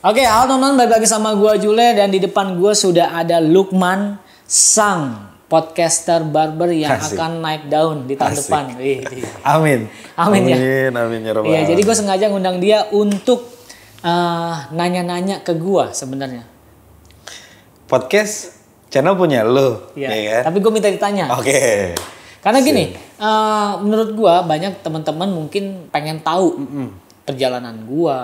Oke, halo teman-teman, balik lagi sama gue Jule dan di depan gue sudah ada Lukman, sang podcaster barber yang Asik. akan naik daun di tahun Asik. depan. Amin. Amin ya. Amin ya rabbal Iya, jadi gue alamin. sengaja ngundang dia untuk nanya-nanya ke gue sebenarnya. Podcast channel punya lu, Iya. ya kan? Tapi gue minta ditanya. Oke. Karena gini, menurut gue banyak teman-teman mungkin pengen tahu perjalanan gue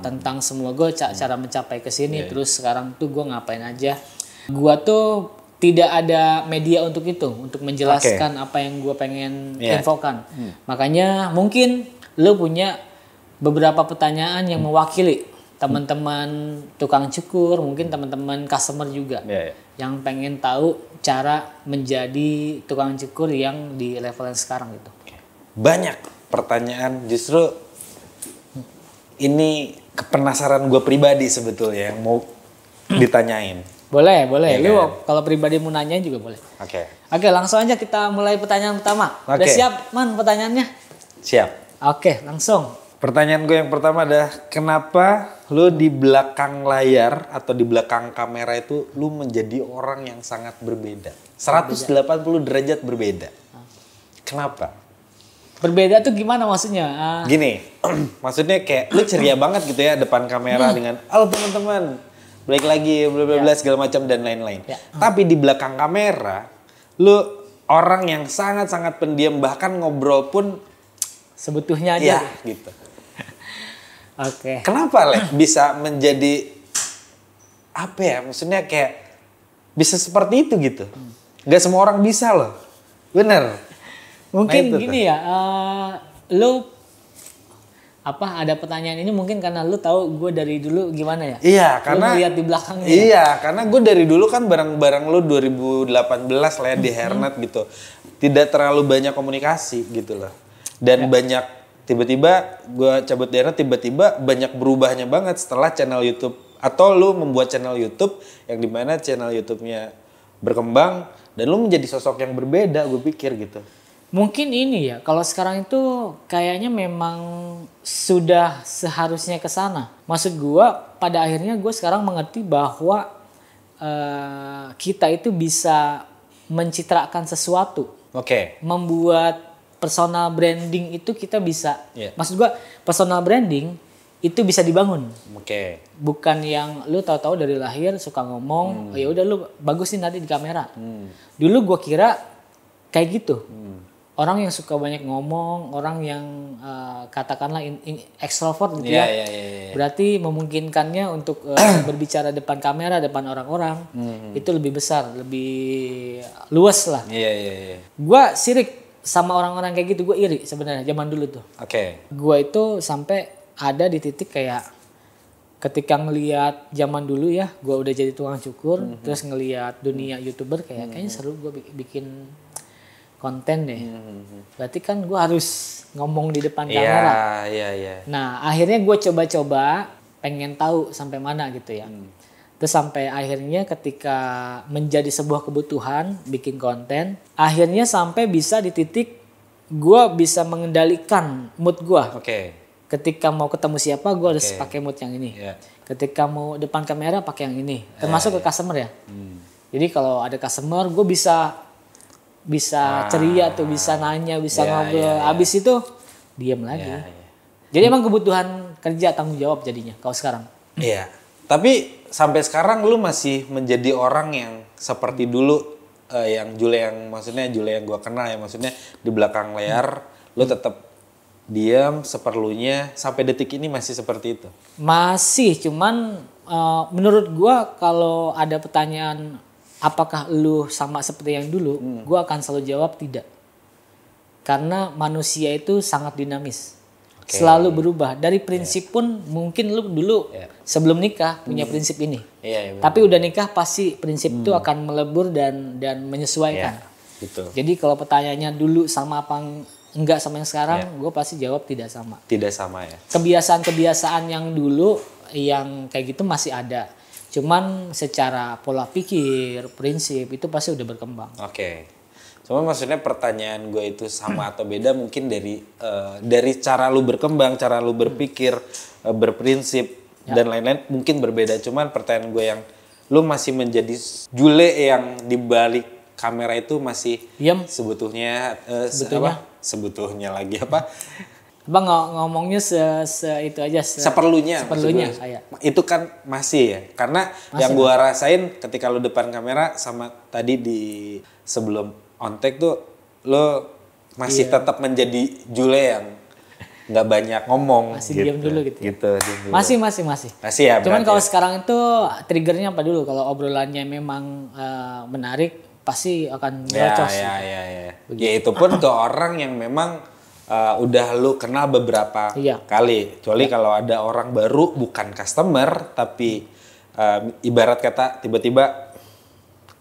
tentang semua gue cara mencapai ke sini. Terus sekarang tuh gue ngapain aja. Gue tuh tidak ada media untuk itu, untuk menjelaskan apa yang gue pengen infokan. Makanya mungkin lu punya beberapa pertanyaan yang mewakili teman-teman tukang cukur, mungkin teman-teman customer juga yang pengen tahu cara menjadi tukang cukur yang di level yang sekarang gitu. Banyak pertanyaan, justru ini kepenasaran gue pribadi sebetulnya yang mau ditanyain. Boleh. Iya Lu kan? kalau pribadi mau nanya juga boleh. Oke. Oke, langsung aja kita mulai pertanyaan pertama. Udah Oke. siap, Man, pertanyaannya? Siap. Oke, langsung. Pertanyaan gue yang pertama adalah kenapa lu di belakang layar atau di belakang kamera itu lu menjadi orang yang sangat berbeda. 180 derajat berbeda. Kenapa? Berbeda tuh gimana maksudnya? Gini, maksudnya kayak lu ceria banget gitu ya depan kamera dengan halo teman-teman, balik lagi bla bla bla segala macam dan lain-lain. Tapi di belakang kamera lu orang yang sangat-sangat pendiam, bahkan ngobrol pun Sebetulnya aja. ya gitu. Oke. Kenapa bisa menjadi apa ya? Maksudnya kayak bisa seperti itu gitu. Gak semua orang bisa loh. Bener. Mungkin Nah, itu gini ya, lu ada pertanyaan ini mungkin karena lu tahu gue dari dulu gimana ya? Iya, Lu karena ngeliat di belakangnya. Iya, karena gue dari dulu kan bareng-bareng lu 2018 lah ya di Hairnet gitu. Tidak terlalu banyak komunikasi gitu loh. Dan banyak tiba-tiba gue cabut di Hairnet, tiba-tiba banyak berubahnya banget setelah channel YouTube atau lu membuat channel YouTube yang dimana channel YouTube-nya berkembang dan lu menjadi sosok yang berbeda, gue pikir gitu. Mungkin ini ya, kalau sekarang itu kayaknya memang sudah seharusnya ke sana. Maksud gue, pada akhirnya gue sekarang mengerti bahwa kita itu bisa mencitrakan sesuatu. Oke. Membuat personal branding itu kita bisa. Yeah. Maksud gue, personal branding itu bisa dibangun. Oke. Bukan yang lu tahu-tahu dari lahir suka ngomong, ya udah lu bagus nih nanti di kamera. Dulu gue kira kayak gitu. Orang yang suka banyak ngomong, orang yang katakanlah extrovert gitu ya. Berarti memungkinkannya untuk berbicara depan kamera, depan orang-orang itu lebih besar, lebih luas lah. Gua sirik sama orang-orang kayak gitu, gue iri sebenarnya zaman dulu tuh. Oke. Gua itu sampai ada di titik kayak ketika ngelihat zaman dulu ya, gua udah jadi tukang cukur, terus ngelihat dunia YouTuber kayaknya seru, gua bikin konten deh. Berarti kan gue harus ngomong di depan kamera. Iya. Nah akhirnya gue coba-coba pengen tahu sampai mana gitu ya. Terus sampai akhirnya ketika menjadi sebuah kebutuhan bikin konten, akhirnya sampai bisa di titik gue bisa mengendalikan mood gue. Oke. Ketika mau ketemu siapa gue harus pakai mood yang ini. Ketika mau depan kamera pakai yang ini. Termasuk ke customer ya. Jadi kalau ada customer gue bisa ceria tuh, bisa nanya, bisa ngobrol. Abis itu diam lagi. Jadi emang kebutuhan kerja, tanggung jawab jadinya kalau sekarang. Iya. Tapi sampai sekarang lu masih menjadi orang yang seperti dulu yang Jule yang maksudnya Jule yang gua kenal ya, maksudnya di belakang layar lu tetap diam seperlunya sampai detik ini masih seperti itu. Masih, cuman menurut gua kalau ada pertanyaan apakah lu sama seperti yang dulu, gue akan selalu jawab tidak. Karena manusia itu sangat dinamis. Selalu berubah. Dari prinsip pun mungkin lu dulu sebelum nikah punya prinsip ini. Tapi udah nikah pasti prinsip itu akan melebur dan menyesuaikan. Betul. Jadi kalau pertanyaannya dulu sama apa enggak sama yang sekarang, gue pasti jawab tidak sama. Tidak sama ya. Kebiasaan-kebiasaan yang dulu yang kayak gitu masih ada. Cuman secara pola pikir, prinsip itu pasti udah berkembang. Oke. Cuma maksudnya pertanyaan gue itu sama atau beda mungkin dari cara lu berkembang, cara lu berpikir, berprinsip dan lain-lain mungkin berbeda. Cuman pertanyaan gue yang lu masih menjadi Jule yang di balik kamera itu masih sebetulnya sebetulnya lagi apa? Bang ngomongnya itu aja seperlunya itu kan masih ya, karena yang gua rasain ketika lu depan kamera sama tadi di sebelum on take tuh lu masih tetap menjadi Jule yang nggak banyak ngomong, masih diam dulu gitu. Masih ya. Cuman kalau sekarang itu triggernya apa dulu? Kalau obrolannya memang menarik pasti akan merocos. Ya itu pun ke orang yang memang udah lu kenal beberapa kali. Kecuali kalau ada orang baru bukan customer tapi ibarat kata tiba-tiba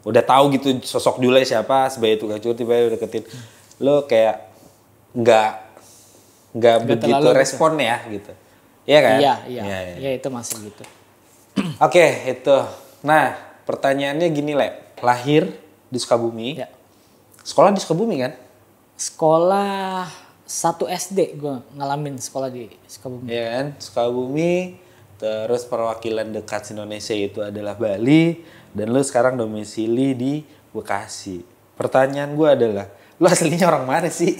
udah tahu gitu sosok Jule siapa sebagai tukang cukur, tiba-tiba deketin lu kayak nggak begitu respon ya gitu. Iya kan? Iya itu masih gitu. Oke, itu. Nah, pertanyaannya gini, Le. Lahir di Sukabumi. Ya. Sekolah di Sukabumi kan? Sekolah 1 SD gue ngalamin sekolah di Sukabumi. Iya kan? Sukabumi, terus perwakilan dekat Indonesia itu adalah Bali, dan lu sekarang domisili di Bekasi. Pertanyaan gue adalah, lu aslinya orang mana sih?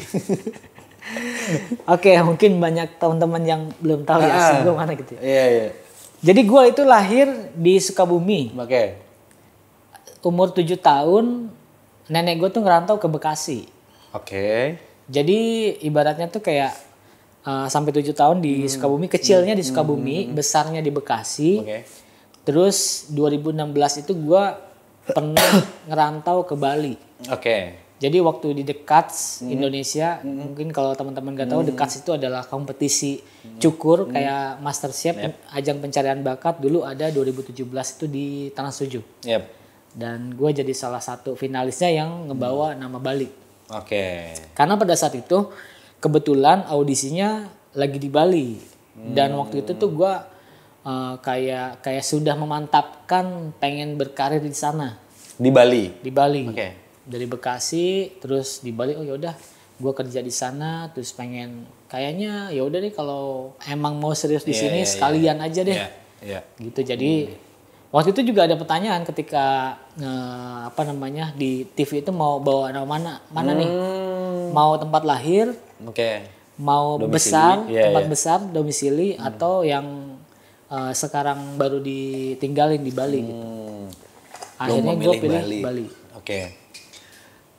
Oke, mungkin banyak teman-teman yang belum tahu ya asli gue mana gitu. Iya. Jadi gue itu lahir di Sukabumi. Oke. Umur 7 tahun, nenek gue tuh ngerantau ke Bekasi. Oke. Jadi ibaratnya tuh kayak sampai 7 tahun di Sukabumi, kecilnya di Sukabumi, besarnya di Bekasi. Terus 2016 itu gue pernah ngerantau ke Bali. Jadi waktu di The Cuts Indonesia, mungkin kalau teman-teman nggak tahu, The Cuts itu adalah kompetisi cukur kayak MasterChef, ajang pencarian bakat. Dulu ada 2017 itu di Trans 7. Dan gue jadi salah satu finalisnya yang ngebawa nama Bali. Karena pada saat itu kebetulan audisinya lagi di Bali. Dan waktu itu tuh gue kayak sudah memantapkan pengen berkarir di sana. Di Bali. Dari Bekasi terus di Bali, oh yaudah gue kerja di sana, terus pengen kayaknya ya udah deh kalau emang mau serius di sini sekalian aja deh. Gitu. Jadi waktu itu juga ada pertanyaan ketika di TV itu mau bawa nama mana nih? Mau tempat lahir? Mau domisili, tempat besar domisili atau yang sekarang baru ditinggalin di Bali gitu. Akhirnya gue pilih Bali.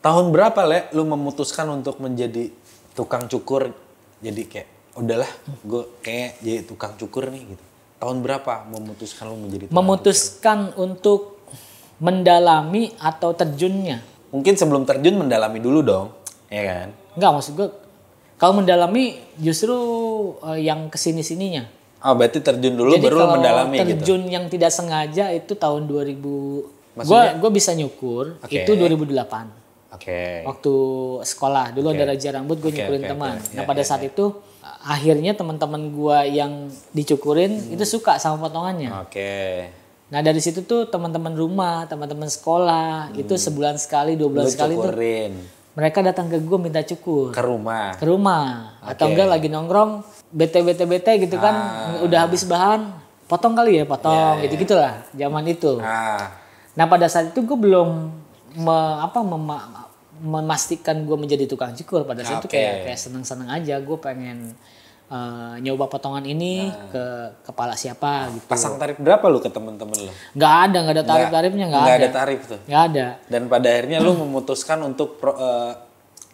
Tahun berapa, Le, lu memutuskan untuk menjadi tukang cukur? Jadi kayak udahlah, gue kayak jadi tukang cukur nih gitu. Tahun berapa memutuskan lu menjadi tukang memutuskan cukur? Untuk mendalami atau terjunnya? Mungkin sebelum terjun mendalami dulu dong, ya kan? Enggak, maksud gue kalau mendalami justru yang kesini-sininya. Oh, berarti terjun dulu. Jadi baru mendalami gitu. Terjun yang tidak sengaja itu tahun 2000. Gue bisa nyukur itu 2008. Waktu sekolah dulu ada raja rambut, gue nyukurin teman. Nah pada saat itu akhirnya teman-teman gue yang dicukurin itu suka sama potongannya. Nah dari situ tuh teman-teman rumah, teman-teman sekolah itu sebulan sekali, 2 bulan sekali tuh mereka datang ke gue minta cukur. Ke rumah. Atau enggak lagi nongkrong bete gitu kan, udah habis bahan, potong kali ya, potong gitu-gitulah zaman itu. Nah pada saat itu gue belum memastikan gue menjadi tukang cukur. Pada saat itu kayak seneng-seneng aja, gue pengen nyoba potongan ini ke kepala siapa gitu. Pasang tarif berapa lu ke temen-temen lu? Nggak ada tarif-tarifnya, nggak ada tarif tuh. Nggak ada. Dan pada akhirnya lu memutuskan untuk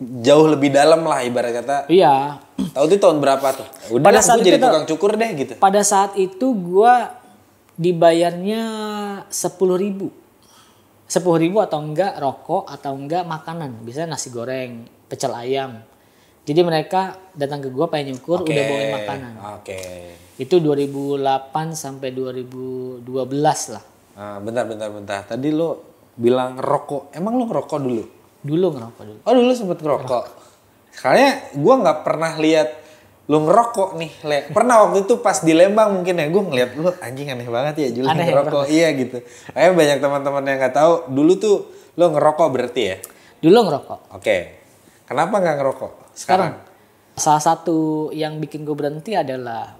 jauh lebih dalam lah ibarat kata. Iya. Tahu itu tahun berapa tuh? Udah pada saat itu jadi tukang cukur deh gitu. Pada saat itu gue dibayarnya 10.000 atau enggak rokok atau enggak makanan, biasanya nasi goreng, pecel ayam. Jadi mereka datang ke gue pengen nyukur, udah bawain makanan. Itu 2008 sampai 2012 lah. Bentar. Tadi lo bilang ngerokok, emang lo ngerokok dulu? Dulu ngerokok dulu. Oh dulu sempet ngerokok. Kayaknya gue nggak pernah lihat lo ngerokok nih, Le. Pernah waktu itu pas di Lembang mungkin ya, gue ngeliat lo anjing aneh banget ya Juli ngerokok. Iya gitu. Kayaknya banyak teman-teman yang nggak tahu dulu tuh lo ngerokok berarti ya? Dulu ngerokok. Kenapa nggak ngerokok sekarang? Salah satu yang bikin gue berhenti adalah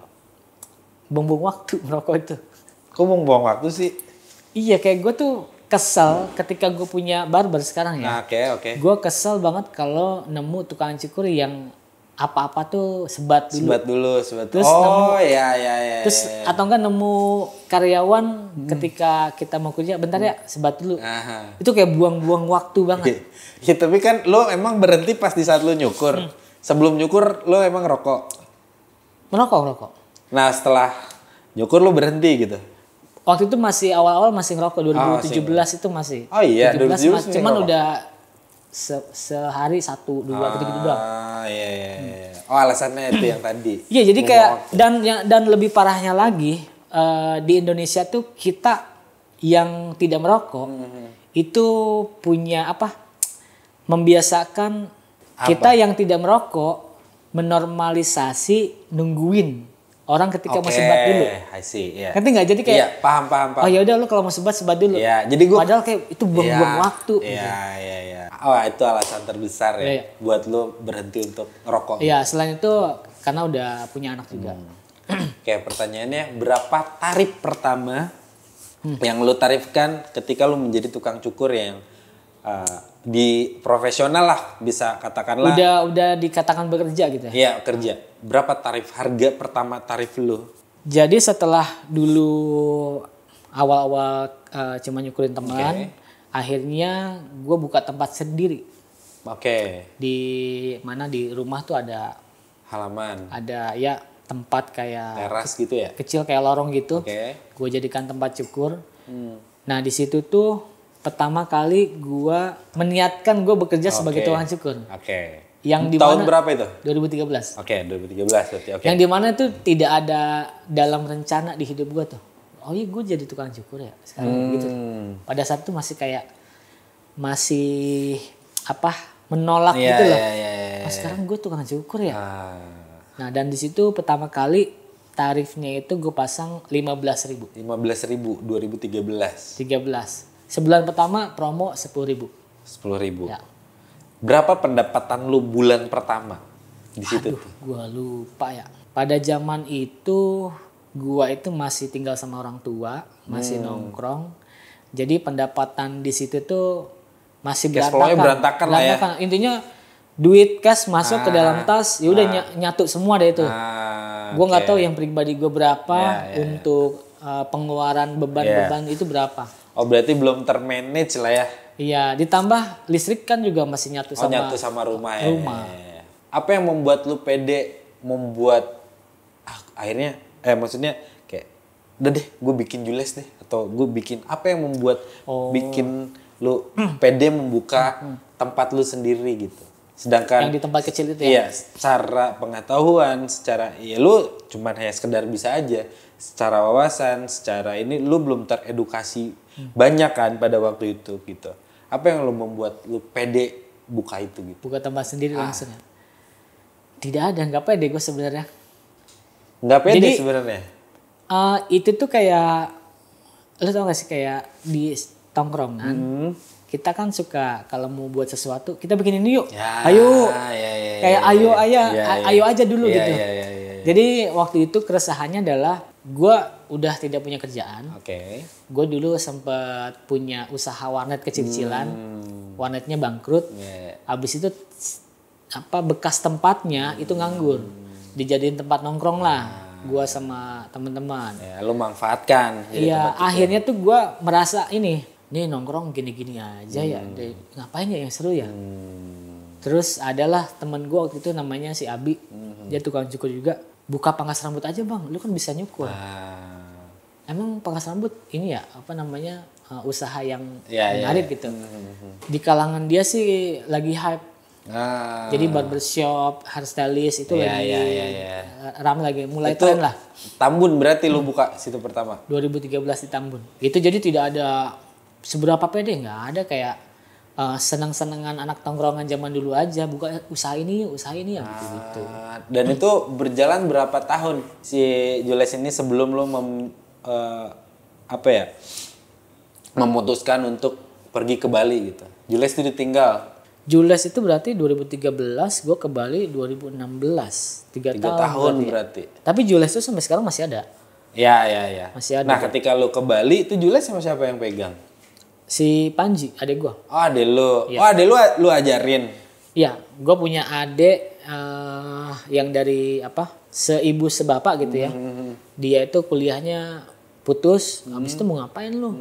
buang-buang waktu merokok itu. Kok mau buang waktu sih? Iya, kayak gue tuh kesel ketika gue punya barber sekarang ya. Nah, oke. Gue kesel banget kalau nemu tukang cukur yang apa-apa tuh sebat dulu. Terus Iya. Terus atau enggak nemu karyawan ketika kita mau kerja, bentar ya sebat dulu. Aha. Itu kayak buang-buang waktu banget. Ya, tapi kan lo emang berhenti pas di saat lo nyukur. Sebelum nyukur lo emang rokok. Merokok. Nah setelah nyukur lo berhenti gitu. Waktu itu masih awal-awal masih ngerokok 2017 itu masih. Oh iya, 2017 2017 cuman ngerokok. udah sehari 1, 2 gitu doang. Iya. Oh alasannya itu yang tadi. Iya, jadi kayak dan lebih parahnya lagi di Indonesia tuh kita yang tidak merokok itu punya membiasakan kita yang tidak merokok menormalisasi nungguin orang ketika mau sebat dulu. I see, iya. Ngerti nggak? Jadi kayak Iya, paham. oh ya udah lu kalau mau sebat dulu. Iya, jadi gua padahal kayak itu buang-buang waktu. Iya. Oh, itu alasan terbesar ya Iya. buat lu berhenti untuk ngerokok. Iya, selain itu karena udah punya anak juga. Kayak pertanyaannya, berapa tarif pertama yang lu tarifkan ketika lu menjadi tukang cukur yang di profesional lah, bisa katakanlah. Udah dikatakan bekerja gitu ya. Iya, kerja. Berapa harga pertama tarif lu? Jadi setelah dulu awal-awal cuma nyukurin teman, akhirnya gue buka tempat sendiri. Oke. Di mana di rumah tuh ada Halaman. ada ya tempat kayak Teras gitu ya? kecil kayak lorong gitu. Oke. Gue jadikan tempat cukur. Nah di situ tuh pertama kali gue meniatkan gue bekerja sebagai tukang cukur. Oke. Yang di tahun mana? berapa itu? 2013. Oke, 2013 berarti. Oke. Yang di mana tuh tidak ada dalam rencana di hidup gue tuh. Oh iya gue jadi tukang cukur ya sekarang gitu. Pada saat itu masih menolak gitu loh. Iya. Oh, sekarang gue tukang cukur ya. Ah. Nah dan di situ pertama kali tarifnya itu gue pasang 15.000. 15.000 2013. 13. Sebulan pertama promo 10.000. 10.000. Ya. Berapa pendapatan lu bulan pertama di situ? Aduh, gue lupa ya. Pada zaman itu gue itu masih tinggal sama orang tua, masih nongkrong. Jadi pendapatan di situ tuh masih Cash flow-nya berantakan lah ya. Intinya duit cash masuk ke dalam tas, ya udah nyatu semua deh itu. Gue nggak tahu yang pribadi gue berapa untuk pengeluaran beban-beban itu berapa. Oh berarti belum termanage lah ya? Iya, ditambah listrik kan juga masih nyatu sama rumah ya. Apa yang membuat lu pede akhirnya maksudnya kayak udah deh gue bikin Jules deh, atau gue bikin apa yang membuat bikin lu pede membuka tempat lu sendiri gitu. Sedangkan yang di tempat kecil itu iya, secara pengetahuan, secara lu cuman hanya sekedar bisa aja, secara wawasan, secara ini lu belum teredukasi banyak kan pada waktu itu gitu. Apa yang lu membuat lu pede buka itu gitu? Buka tempat sendiri langsung ya. Tidak ada, nggak pede gue sebenarnya. Nggak pede sebenarnya. Itu tuh kayak, lu tau gak sih kayak di tongkrongan, kita kan suka kalau mau buat sesuatu kita bikin ini yuk, ayo, kayak ayo aja dulu gitu. Jadi waktu itu keresahannya adalah gue udah tidak punya kerjaan. Gue dulu sempat punya usaha warnet kecil-kecilan, warnetnya bangkrut. Abis itu bekas tempatnya itu nganggur, dijadiin tempat nongkrong lah. Gue sama teman-teman. Lu manfaatkan. Iya, akhirnya tuh gue merasa ini nongkrong gini-gini aja ya, ngapain ya yang seru ya. Terus adalah temen gue waktu itu namanya si Abi, dia tukang cukur juga. Buka pangkas rambut aja bang, lu kan bisa nyukur. Emang pangkas rambut ini ya usaha yang menarik gitu. Di kalangan dia sih lagi hype. Jadi barbershop, hairstylist itu lagi ramai lagi, mulai itu tren lah. Tambun berarti lu buka situ pertama? 2013 di Tambun. Itu jadi tidak ada seberapa pede, nggak ada kayak senang-senangan anak tongkrongan zaman dulu aja, buka usaha ini ya gitu. Dan itu berjalan berapa tahun si Jules ini sebelum lu memutuskan untuk pergi ke Bali gitu? Jules itu ditinggal. Jules itu berarti 2013, gue ke Bali 2016. 3 tahun berarti. Tapi Jules itu sampai sekarang masih ada. Iya. Masih ada. Nah, ketika lu ke Bali itu Jules sama siapa yang pegang? Si Panji, adek gue. Oh, adek lu. Iya. Oh, adek lu ajarin. Iya, gue punya adek yang dari seibu sebapak gitu ya. Dia itu kuliahnya putus, habis itu mau ngapain lu?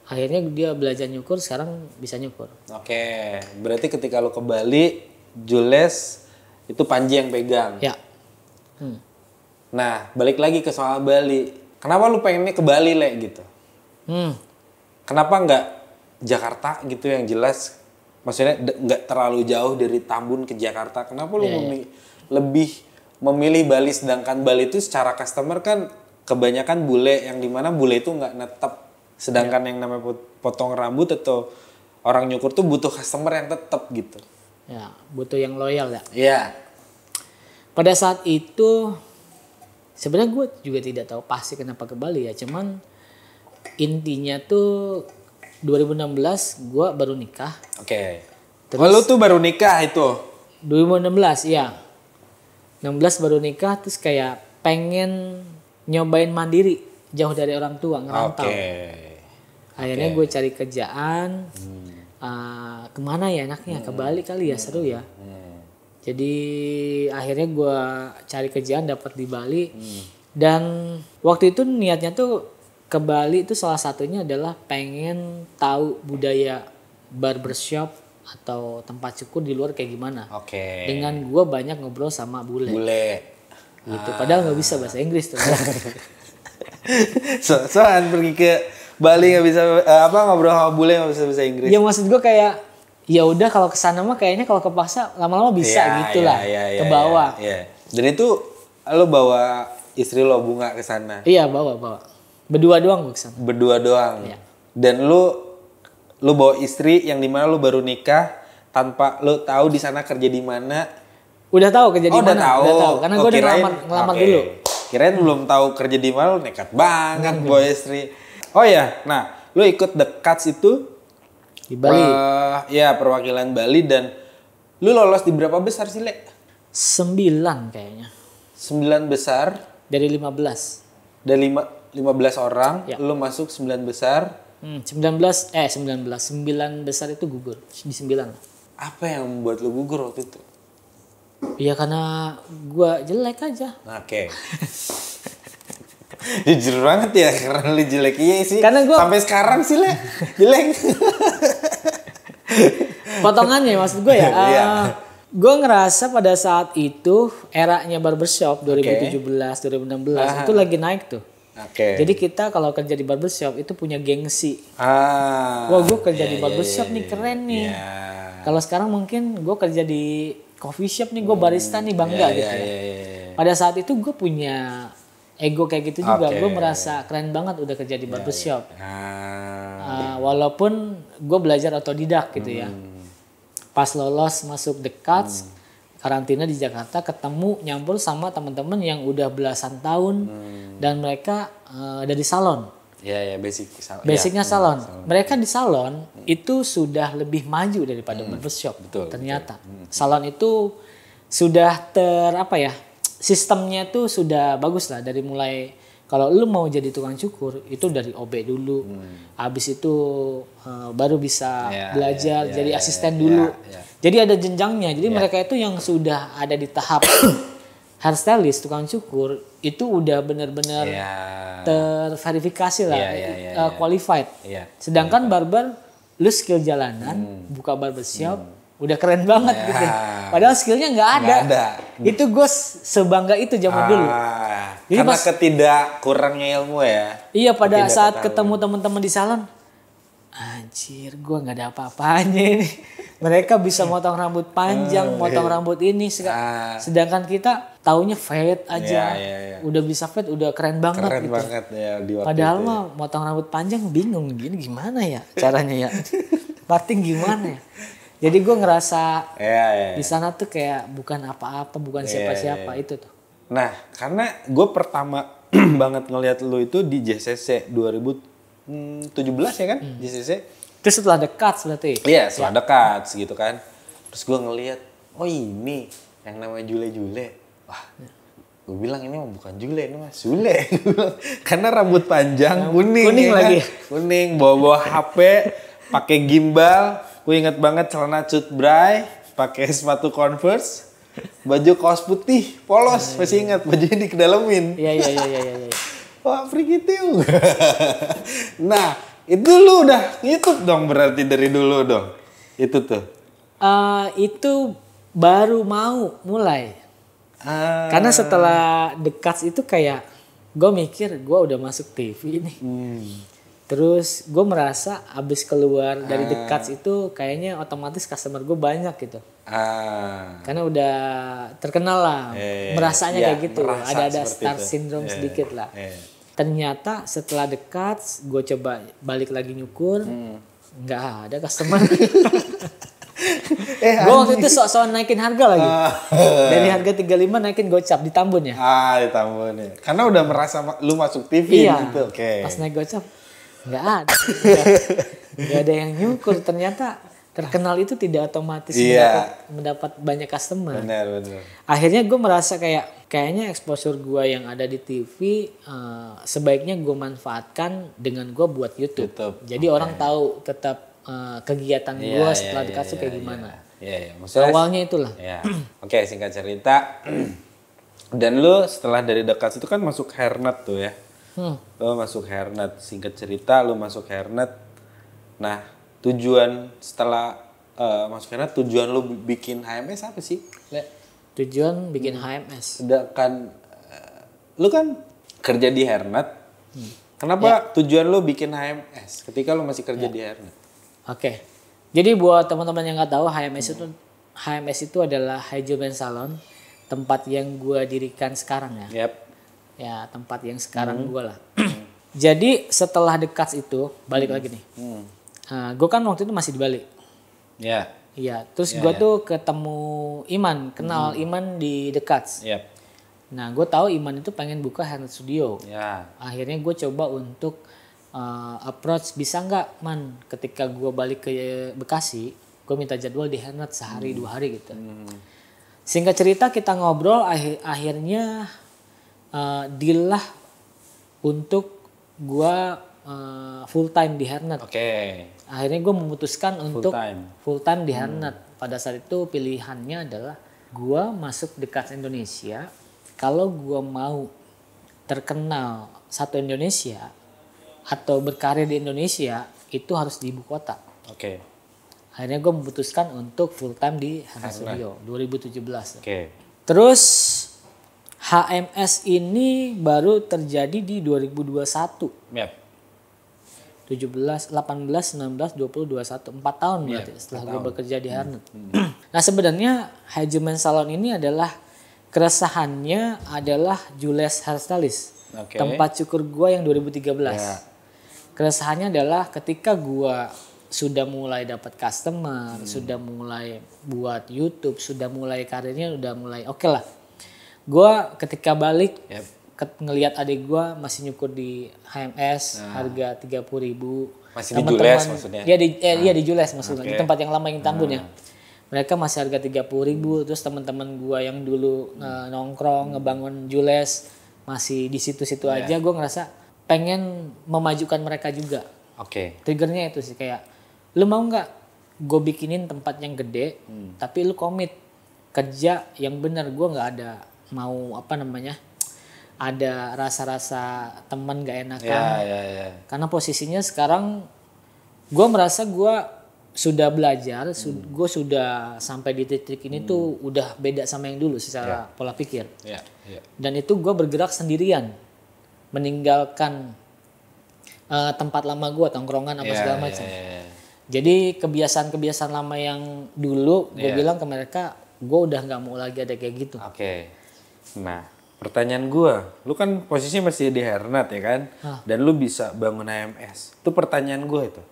Akhirnya dia belajar nyukur, sekarang bisa nyukur. Oke, berarti ketika lu ke Bali, Jules itu Panji yang pegang. Ya. Nah, balik lagi ke soal Bali. Kenapa lu pengennya ke Bali, Le, gitu? Kenapa nggak Jakarta gitu yang jelas? Maksudnya nggak terlalu jauh dari Tambun ke Jakarta. Kenapa lu lebih memilih Bali, sedangkan Bali itu secara customer kan kebanyakan bule, yang dimana bule itu nggak netep. Sedangkan yang namanya potong rambut atau orang nyukur tuh butuh customer yang tetap gitu. Ya, butuh yang loyal ya. Iya. Pada saat itu sebenarnya gue juga tidak tahu pasti kenapa ke Bali ya. Cuman intinya tuh 2016 gue baru nikah. Oke. Terus, lu tuh baru nikah itu? 2016 iya. 16 baru nikah, terus kayak pengen nyobain mandiri jauh dari orang tua, ngerantau. Akhirnya gue cari kerjaan. Kemana ya enaknya? Ke Bali kali ya, seru ya. Jadi akhirnya gue cari kerjaan, dapat di Bali. Dan waktu itu niatnya tuh ke Bali itu salah satunya adalah pengen tahu budaya barbershop atau tempat cukur di luar kayak gimana. Dengan gue banyak ngobrol sama bule. Gitu. Padahal nggak bisa bahasa Inggris tuh. Soalnya pergi ke Bali nggak bisa ngobrol sama bule nggak bisa bahasa Inggris. Ya maksud gue kayak ya udah kalau kesana mah kayaknya kalau kepaksa lama-lama bisa gitulah ke bawah. Dan itu lo bawa istri lo Bunga ke sana? Iya bawa. Berdua doang gue kesana. Berdua doang. Iya. Dan lu bawa istri yang dimana lu baru nikah tanpa lu tahu di sana kerja di mana? Udah tahu kerja di mana? Udah tahu. Karena gue udah ngelamar dulu. Kirain belum tahu kerja di mana, lu nekat banget bawa istri. Oh ya, nah lu ikut The Cuts itu di Bali. Ya perwakilan Bali, dan lu lolos di berapa besar sih, Le? 9 kayaknya. 9 besar. Dari 15. Dari 15 orang, ya. Lu masuk 9 besar. 9 besar itu gugur di 9. Apa yang membuat lu gugur waktu itu? Iya karena gue jelek aja. Oke. Jujur banget ya, karena lu jelek. Iya sih. Karena gua sampai sekarang sih Le jelek. Potongannya maksud gue ya. Gue ngerasa pada saat itu eranya barbershop 2017, 2016 itu lagi naik tuh. Jadi kita kalau kerja di barbershop itu punya gengsi. Wah gue kerja di barbershop nih keren nih. Kalau sekarang mungkin gue kerja di coffee shop nih, gue barista nih, bangga gitu ya. Pada saat itu gue punya ego kayak gitu juga. Gue merasa keren banget udah kerja di barbershop. Walaupun gue belajar otodidak gitu ya. Pas lolos masuk The Cuts, karantina di Jakarta, ketemu nyampur sama teman-teman yang udah belasan tahun dan mereka dari salon. Basicnya salon. Mereka di salon itu sudah lebih maju daripada barbershop. Ternyata salon itu sudah sistemnya tuh sudah bagus lah, dari mulai kalau lu mau jadi tukang cukur itu dari OB dulu, habis itu baru bisa belajar jadi asisten dulu. Jadi ada jenjangnya. Jadi mereka itu yang sudah ada di tahap hairstylist, tukang cukur itu udah benar-benar terverifikasi lah, qualified. Sedangkan barber lu skill jalanan, buka barbershop, udah keren banget gitu. Padahal skillnya nggak ada. Itu gue sebangga itu zaman dulu. Jadi karena kurangnya ilmu ya. Iya, pada saat ketemu teman-teman di salon, anjir gue nggak ada apa-apanya ini. Mereka bisa motong rambut panjang, motong rambut ini. Sedangkan kita taunya fade aja. Udah bisa fade, udah keren banget. Keren banget ya di waktu padahal itu. Mah motong rambut panjang bingung gini gimana ya caranya ya. Parting gimana ya. Jadi gue ngerasa di sana tuh kayak bukan apa-apa, bukan siapa-siapa itu tuh. Nah, karena gue pertama banget ngelihat lu itu di JCC 2017 ya kan? JCC. Terus setelah The Cuts berarti? Iya, setelah The Cuts gitu kan. Terus gue ngelihat, oh ini yang namanya Jule. Wah, Gue bilang ini mah bukan Jule, ini mah Sule. Gua bilang, karena rambut panjang, kuning kuning ya lagi. kan? Kuning, bawa HP, pakai gimbal. Gue inget banget celana Cut Bray, pakai sepatu Converse, baju kaos putih, polos, masih ingat bajunya dikedalamin. Iya. Wah, Frigitiu. Nah, itu lu udah YouTube dong berarti dari dulu dong. Itu tuh. Itu baru mau mulai. Karena setelah The Cuts itu kayak gue mikir gue udah masuk TV nih. Terus gue merasa abis keluar dari The Cuts itu kayaknya otomatis customer gue banyak gitu. Karena udah terkenal lah, merasanya kayak gitu. Ada star syndrome sedikit lah. Ternyata setelah The Cuts gue coba balik lagi nyukur, nggak ada customer. Gue waktu itu sok-sokan naikin harga lagi. Dari harga 35 naikin gocap di Tambun ya. Di Tambun ya. Karena udah merasa lu masuk TV gitu. Pas naik gocap nggak ada. Nggak ada yang nyukur. Ternyata terkenal itu tidak otomatis mendapat banyak customer. Benar. Akhirnya gue merasa kayaknya exposure gue yang ada di TV sebaiknya gue manfaatkan dengan gue buat YouTube. Jadi orang tahu tetap kegiatan gue setelah dekat itu kayak gimana. Maksudnya, awalnya itulah. Oke, singkat cerita. Dan lu setelah dari dekat itu kan masuk Hairnet tuh ya. Lu masuk Hairnet. Singkat cerita lu masuk Hairnet. Nah, tujuan setelah masuk Hairnet, tujuan lu bikin HMS apa sih? Tujuan bikin HMS. Sedangkan lu kan kerja di Hairnet. Kenapa tujuan lu bikin HMS ketika lu masih kerja di Hairnet? Oke. Jadi buat teman-teman yang nggak tahu HMS itu adalah Haijo Men Salon, tempat yang gue dirikan sekarang ya. Ya, tempat yang sekarang gue lah. Jadi setelah The Cuts itu balik lagi nih. Gue kan waktu itu masih di Bali. Iya. Terus gue tuh ketemu Iman, kenal Iman di The Cuts. Nah, gue tahu Iman itu pengen buka hairnet studio. Akhirnya gue coba untuk approach, bisa nggak Man, ketika gue balik ke Bekasi, gue minta jadwal di hairnet sehari 2 hari gitu. Singkat cerita kita ngobrol, akhirnya deal lah untuk gue full time di hairnet. Akhirnya gue memutuskan untuk full time di hairnet. Pada saat itu pilihannya adalah gue masuk The Cuts Indonesia. Kalau gue mau terkenal satu Indonesia atau berkarir di Indonesia, itu harus di ibu kota. Akhirnya gue memutuskan untuk full time di hairnet studio 2017. Terus HMS ini baru terjadi di 2021. 17, 18, 19, 20, 21, 4 tahun berarti setelah gue bekerja di hairnet. Nah, sebenarnya Haijo Men Salon ini adalah keresahannya adalah Jules Hairstylist. Tempat cukur gue yang 2013. Keresahannya adalah ketika gue sudah mulai dapat customer, sudah mulai buat YouTube, sudah mulai karirnya udah mulai oke lah. Gue ketika balik ngelihat adik gue masih nyukur di HMS harga 30.000. Masih di Jules maksudnya? Iya di Jules maksudnya, di tempat yang lama yang Tambun ya. Mereka masih harga 30.000, terus teman-teman gue yang dulu nongkrong ngebangun Jules masih di situ-situ aja. Gue ngerasa pengen memajukan mereka juga. Triggernya itu sih kayak, lu mau nggak gue bikinin tempat yang gede, tapi lu komit kerja yang benar. Gue nggak ada mau ada rasa-rasa teman gak enakan. Karena posisinya sekarang gue merasa gue sudah belajar, gue sudah sampai di titik ini tuh udah beda sama yang dulu secara pola pikir. Dan itu gue bergerak sendirian, meninggalkan tempat lama gue, tongkrongan apa segala macam. Jadi kebiasaan-kebiasaan lama yang dulu gue bilang ke mereka, gue udah nggak mau lagi ada kayak gitu. Nah, pertanyaan gue, lu kan posisinya masih di hairnet ya kan, dan lu bisa bangun HMS. Itu pertanyaan gue itu.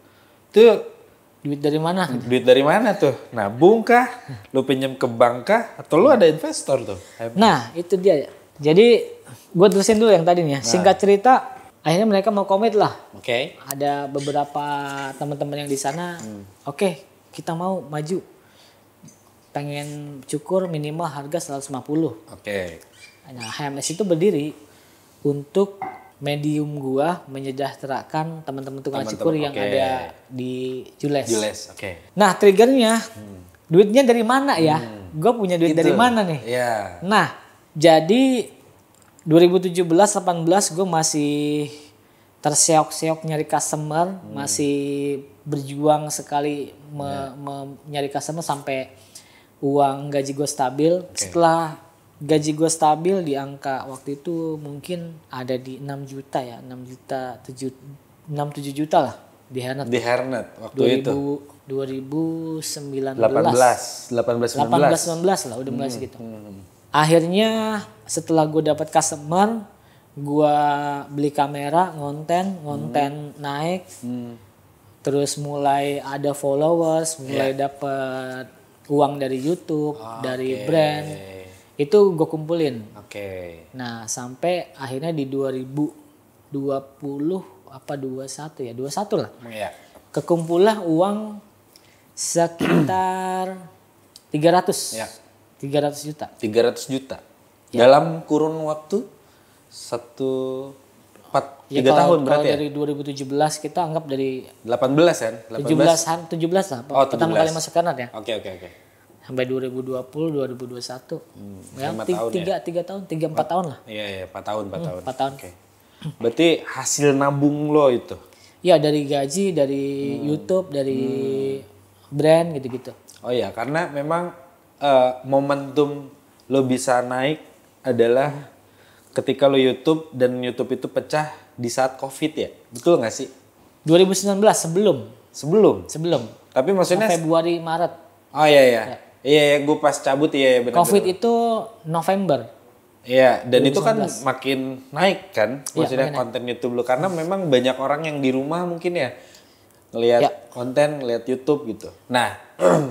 Duit dari mana? Duit dari mana tuh? Nabung kah? Lu pinjam ke bank kah? Atau lu ada investor tuh? Nah, itu dia. Jadi gue terusin dulu yang tadi nih ya. Singkat cerita, akhirnya mereka mau komit lah. Ada beberapa teman-teman yang di sana, kita mau maju. Pengen cukur minimal harga 150. Nah, HMS itu berdiri untuk medium gua menyejahterakan teman-teman tukang cukur yang ada di Jules. Nah, triggernya duitnya dari mana ya? Gua punya duit dari mana nih? Nah, jadi 2017-18 gue masih terseok-seok nyari customer, masih berjuang sekali nyari customer sampai uang gaji gue stabil. Setelah gaji gue stabil di angka waktu itu mungkin ada di 6 juta ya, 6-7 juta lah di Hernet. Di Hernet waktu 2019 lah udah mulai segitu. Akhirnya setelah gue dapat customer, gue beli kamera, ngonten naik, terus mulai ada followers, mulai dapat uang dari YouTube, dari brand, itu gue kumpulin. Nah sampai akhirnya di 2020 apa 21 lah, kekumpulah uang sekitar 300 juta. 300 juta. Dalam kurun waktu 3 tahun berarti ya? Dari 2017 kita anggap dari 18 kan? 17 lah. Pertama kali masuk Hernet ya. Oke. Sampai 2020, 2021. Ya, 3 tahun, 4 tahun lah. Iya, 4 tahun. 4 tahun. Oke. Berarti hasil nabung lo itu? Ya, dari gaji, dari YouTube, dari brand gitu-gitu. Oh iya, karena memang momentum lo bisa naik adalah ketika lo YouTube dan YouTube itu pecah di saat COVID ya, betul nggak sih? 2019 sebelum. Tapi maksudnya Februari Maret. Oh iya, gue pas cabut benar. COVID itu November. Iya, dan 2019. Itu kan makin naik kan, maksudnya konten YouTube lo karena memang banyak orang yang di rumah mungkin ya ngelihat konten, ngelihat YouTube gitu. Nah,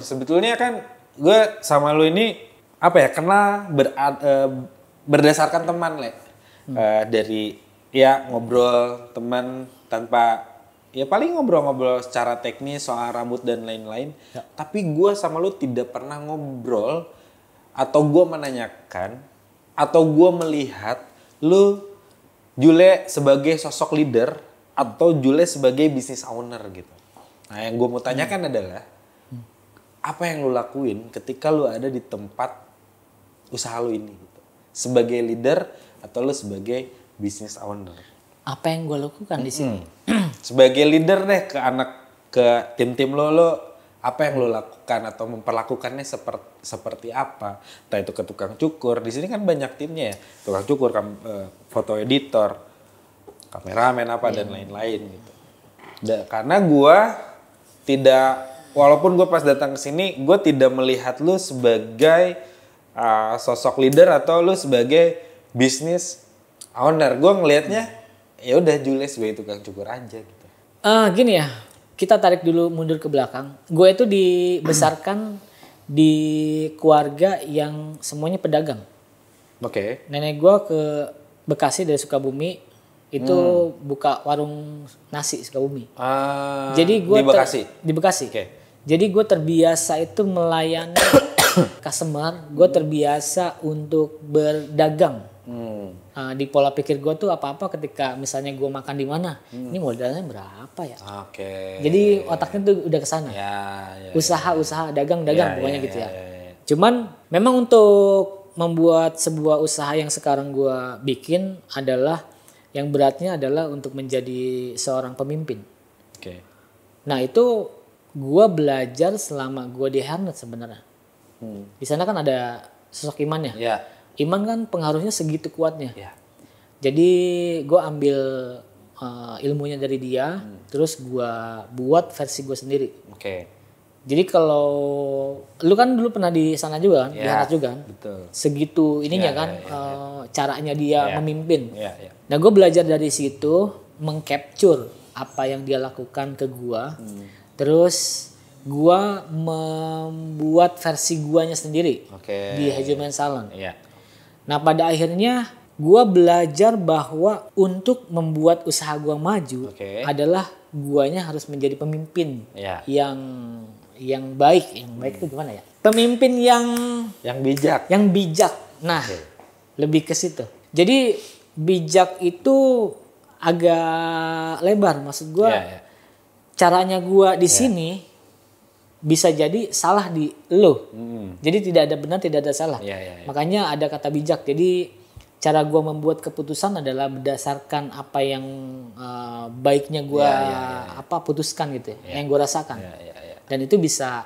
sebetulnya kan gue sama lu ini kenal berdasarkan teman dari ngobrol teman tanpa paling ngobrol-ngobrol secara teknis soal rambut dan lain-lain. Tapi gue sama lu tidak pernah ngobrol atau gue menanyakan atau gue melihat lu Jule sebagai sosok leader atau Jule sebagai business owner gitu. Nah yang gue mau tanyakan adalah apa yang lu lakuin ketika lu ada di tempat usaha lu ini gitu. Sebagai leader atau lu sebagai business owner? Apa yang gue lakukan di sini? Sebagai leader deh ke tim-tim lo apa yang lo lakukan atau memperlakukannya seperti apa? Entah itu ke tukang cukur, di sini kan banyak timnya ya. Tukang cukur, foto editor, kameramen dan lain-lain gitu. Karena gue tidak, walaupun gue pas datang ke sini, gue tidak melihat lu sebagai sosok leader atau lu sebagai business owner. Gue ngelihatnya ya udah Jules sebagai tukang cukur aja gitu. Gini ya, kita tarik dulu mundur ke belakang. Gue itu dibesarkan di keluarga yang semuanya pedagang. Oke. Nenek gue ke Bekasi dari Sukabumi itu buka warung nasi Sukabumi. Jadi gue di Bekasi. Okay. Jadi gue terbiasa itu melayani customer. Gue terbiasa untuk berdagang. Di pola pikir gue tuh apa-apa ketika misalnya gue makan di mana, ini modalnya berapa ya? Jadi otaknya tuh udah kesana. Usaha dagang pokoknya gitu ya. Cuman memang untuk membuat sebuah usaha yang sekarang gue bikin adalah yang beratnya adalah untuk menjadi seorang pemimpin. Nah itu gue belajar selama gue di Hernet sebenarnya. Di sana kan ada sosok Iman ya. Iman kan pengaruhnya segitu kuatnya. Jadi gue ambil ilmunya dari dia, terus gue buat versi gue sendiri. Jadi kalau lu kan dulu pernah di sana juga kan, di Hernet juga kan. Betul. Segitu ininya caranya dia memimpin. Nah gue belajar dari situ, mengcapture apa yang dia lakukan ke gue, terus gue membuat versi guanya sendiri di Hejoman Salon. Nah pada akhirnya gue belajar bahwa untuk membuat usaha gue maju adalah guanya harus menjadi pemimpin yang baik. Yang baik itu gimana ya? Pemimpin yang bijak. Yang bijak. Nah Lebih ke situ. Jadi bijak itu agak lebar, maksud gue. Caranya gue di sini bisa jadi salah di lo. Jadi tidak ada benar, tidak ada salah. Makanya ada kata bijak. Jadi cara gue membuat keputusan adalah berdasarkan apa yang baiknya gue putuskan gitu, yang gue rasakan. Dan itu bisa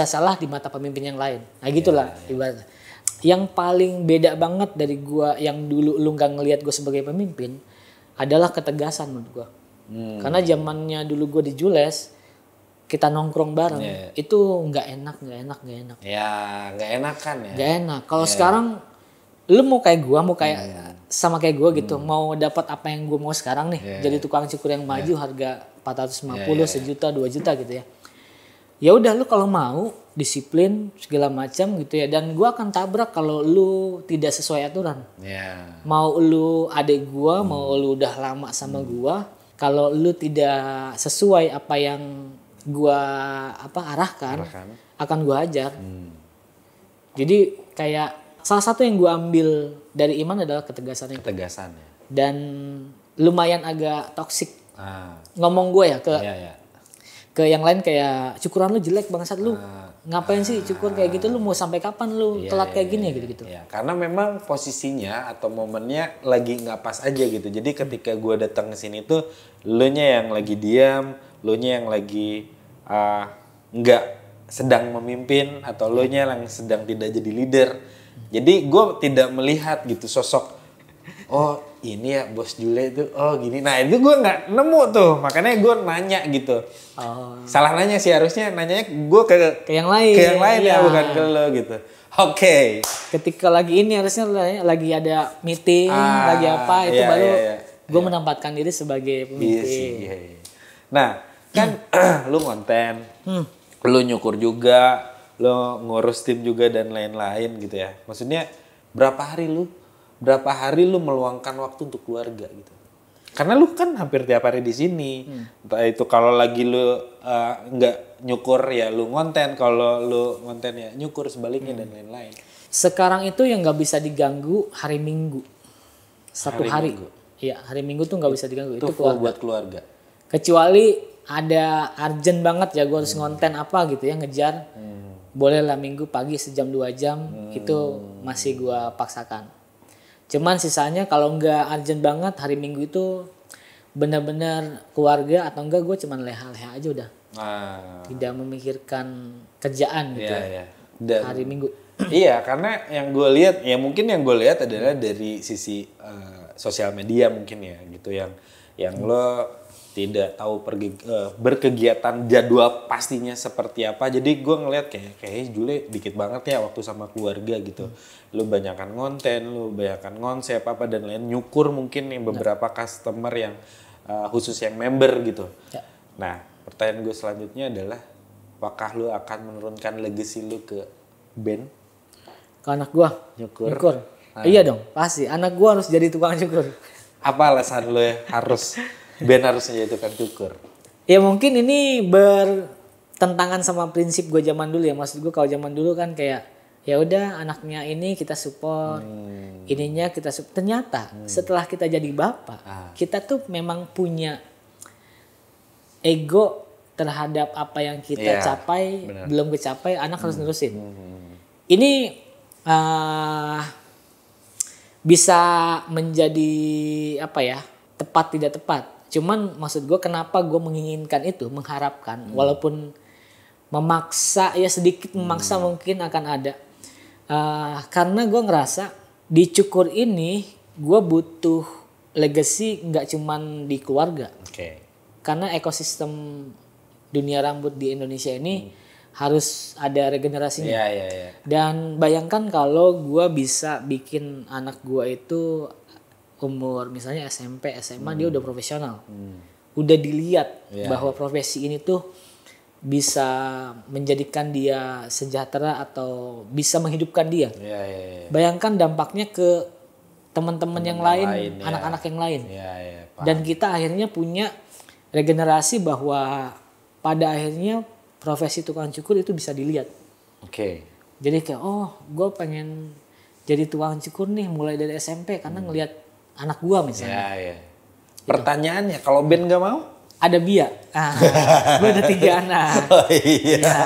salah di mata pemimpin yang lain. Nah gitulah ibaratnya. Yang paling beda banget dari gue yang dulu lu gak ngelihat gue sebagai pemimpin adalah ketegasan menurut gue. Karena zamannya dulu gue di Jules, kita nongkrong bareng, itu nggak enak. Ya nggak enak kan ya. Nggak enak. Kalau sekarang lu mau kayak gue, mau kayak sama kayak gue gitu, mau dapat apa yang gue mau sekarang nih, jadi tukang cukur yang maju harga 450, 1 juta, 2 juta gitu ya. Ya udah lu kalau mau disiplin segala macam gitu ya, dan gue akan tabrak kalau lu tidak sesuai aturan. Mau lu adik gue, mau lu udah lama sama gue, kalau lu tidak sesuai apa yang gue arahkan, akan gue ajar. Jadi kayak salah satu yang gue ambil dari Iman adalah ketegasan. Dan lumayan agak toksik. Ngomong gue ya ke yang lain kayak cukuran lu jelek bangsat lu. Ngapain sih cukur kayak gitu, lu mau sampai kapan lu telat kayak gini gitu. Karena memang posisinya atau momennya lagi nggak pas aja gitu. Jadi ketika gue datang ke sini tuh, lu nya yang lagi diam, lu nya yang lagi nggak sedang memimpin, atau lu nya yang sedang tidak jadi leader. Jadi gue tidak melihat gitu sosok, oh ini ya bos Jule itu, oh gini. Nah itu gue nggak nemu tuh, makanya gue nanya gitu. Salah nanya sih, harusnya nanyanya gue ke yang lain. Ke yang lain ya, bukan ke lo gitu. Oke. Ketika lagi ini harusnya lagi ada meeting, lagi apa itu baru gue menempatkan diri sebagai pemimpin. Nah kan lu konten, lu nyukur juga, lu ngurus tim juga dan lain-lain gitu ya. Maksudnya berapa hari lu meluangkan waktu untuk keluarga gitu? Karena lu kan hampir tiap hari di sini. Entah itu kalau lagi lu nggak nyukur ya lu ngonten, kalau lu ngonten ya nyukur, sebaliknya dan lain-lain. Sekarang itu yang nggak bisa diganggu hari Minggu. Satu hari. Iya, hari Minggu tuh nggak bisa diganggu. Itu keluarga. Buat keluarga. Kecuali ada urgent banget ya gue harus ngonten apa gitu ya, ngejar. Boleh lah Minggu pagi sejam 2 jam, itu masih gue paksakan. Cuman sisanya kalau nggak urgent banget, hari Minggu itu benar-benar keluarga, atau enggak gue cuman leha-leha aja udah. Tidak memikirkan kerjaan gitu. Dan, hari Minggu. Iya, karena yang gue lihat, ya mungkin yang gue lihat adalah dari sisi sosial media mungkin ya gitu, yang lo tidak tahu berkegiatan jadwal pastinya seperti apa. Jadi gue ngeliat kayak Jule dikit banget ya waktu sama keluarga gitu. Lu banyakan konten, lu banyakan konsep apa dan lain, nyukur mungkin nih beberapa customer yang khusus yang member gitu. Nah pertanyaan gue selanjutnya adalah, apakah lu akan menurunkan legacy lu ke band? Ke anak gue? Nyukur. Iya dong, pasti anak gue harus jadi tukang cukur. Apa alasan lu ya harus band harus jadi tukang cukur? Ya mungkin ini bertentangan sama prinsip gue zaman dulu ya. Maksud gue kalau zaman dulu kan kayak ya udah anaknya ini kita support, ininya kita support. Ternyata setelah kita jadi bapak, kita tuh memang punya ego terhadap apa yang kita capai, belum kecapai, anak harus nerusin. Ini bisa menjadi apa ya, tepat tidak tepat. Cuman maksud gue kenapa gue menginginkan itu, mengharapkan, walaupun memaksa ya, sedikit memaksa mungkin akan ada. Karena gue ngerasa di cukur ini gue butuh legacy nggak cuman di keluarga. Karena ekosistem dunia rambut di Indonesia ini harus ada regenerasinya. Dan bayangkan kalau gue bisa bikin anak gue itu umur misalnya SMP, SMA dia udah profesional. Udah dilihat bahwa profesi ini tuh bisa menjadikan dia sejahtera atau bisa menghidupkan dia. Bayangkan dampaknya ke teman-teman yang lain, anak-anak yang lain. Dan kita akhirnya punya regenerasi bahwa pada akhirnya profesi tukang cukur itu bisa dilihat. Jadi kayak gue pengen jadi tukang cukur nih mulai dari SMP karena ngelihat anak gua misalnya. Ya. Pertanyaannya, kalau Ben nggak mau? Ada Bia. Gua ada 3 anak. Oh iya. Iya.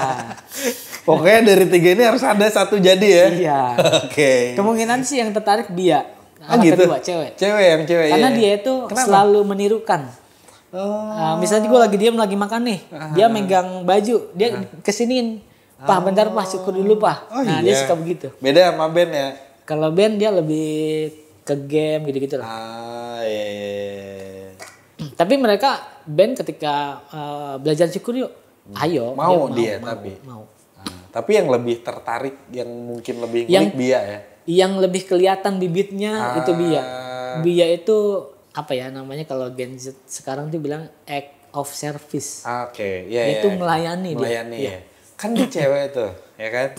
Pokoknya dari 3 ini harus ada 1 jadi ya? Iya. Oke. Kemungkinan sih yang tertarik Bia. Ah Anak gitu? kedua, cewek. Yang cewek Karena iya. dia itu Kenapa? selalu menirukan. Oh. Misalnya gue lagi diam lagi makan nih, dia megang baju, dia kesiniin, Pak bentar Pak cukur dulu Pak. Oh, nah iya. dia suka begitu. Beda sama Ben ya? Kalau Ben dia lebih ke game gitu-gitu lah. Iya. Tapi mereka Ben ketika belajar cukur yuk, ayo. Mau dia tapi. Mau. Tapi yang lebih tertarik, yang mungkin lebih Yang- ngulik Bia ya? Yang lebih kelihatan bibitnya itu Bia. Bia itu apa ya namanya kalau Gen Z sekarang tuh bilang act of service. Oke, iya. Itu melayani dia. Melayani Iya. ya. Kan dia cewek tuh, ya kan?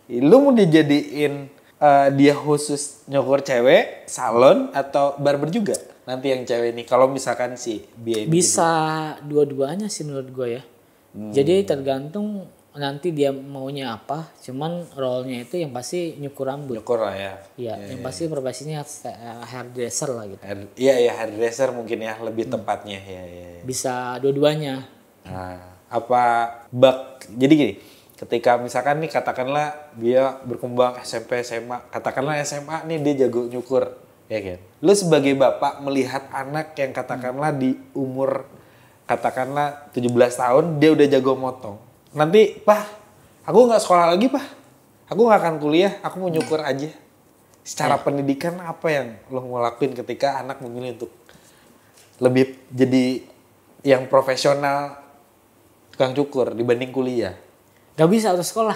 Lu mau dijadiin dia khusus nyukur cewek, salon atau barber juga? Nanti yang cewek ini, kalau misalkan si Bia ini Bisa dua-duanya sih menurut gue ya. Jadi tergantung nanti dia maunya apa. Cuman role-nya itu yang pasti nyukur rambut. nyukur lah ya. Iya, yang pasti profesinya hairdresser lah gitu. Iya, hairdresser mungkin ya lebih tepatnya ya. Bisa dua-duanya. Nah, jadi gini, ketika misalkan nih katakanlah dia berkembang SMP, SMA, katakanlah SMA nih dia jago nyukur, ya kan? Lu sebagai bapak melihat anak yang katakanlah di umur katakanlah 17 tahun dia udah jago motong. Nanti, Pak, aku nggak sekolah lagi, Pak. Aku nggak akan kuliah, aku mau nyukur aja. Secara pendidikan apa yang lo mau lakuin ketika anak memilih untuk lebih jadi yang profesional tukang cukur dibanding kuliah? Gak bisa harus sekolah.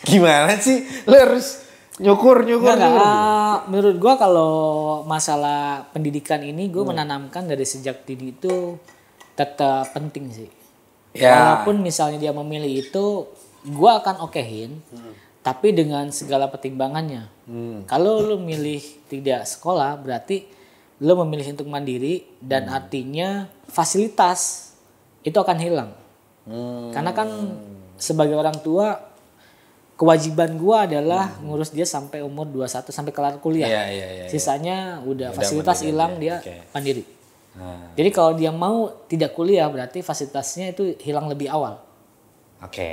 Gimana sih? Lo harus nyukur. Menurut gua kalau masalah pendidikan ini gua menanamkan dari sejak dini itu tetap penting sih. Ya. Walaupun misalnya dia memilih itu, gua akan okehin, tapi dengan segala pertimbangannya. Kalau lu milih tidak sekolah, berarti lu memilih untuk mandiri dan artinya fasilitas itu akan hilang. Karena kan sebagai orang tua kewajiban gua adalah ngurus dia sampai umur 21 sampai kelar kuliah. Iya. Sisanya udah fasilitas hilang dia Oke. mandiri. Nah, Jadi kalau dia mau tidak kuliah berarti fasilitasnya itu hilang lebih awal. oke.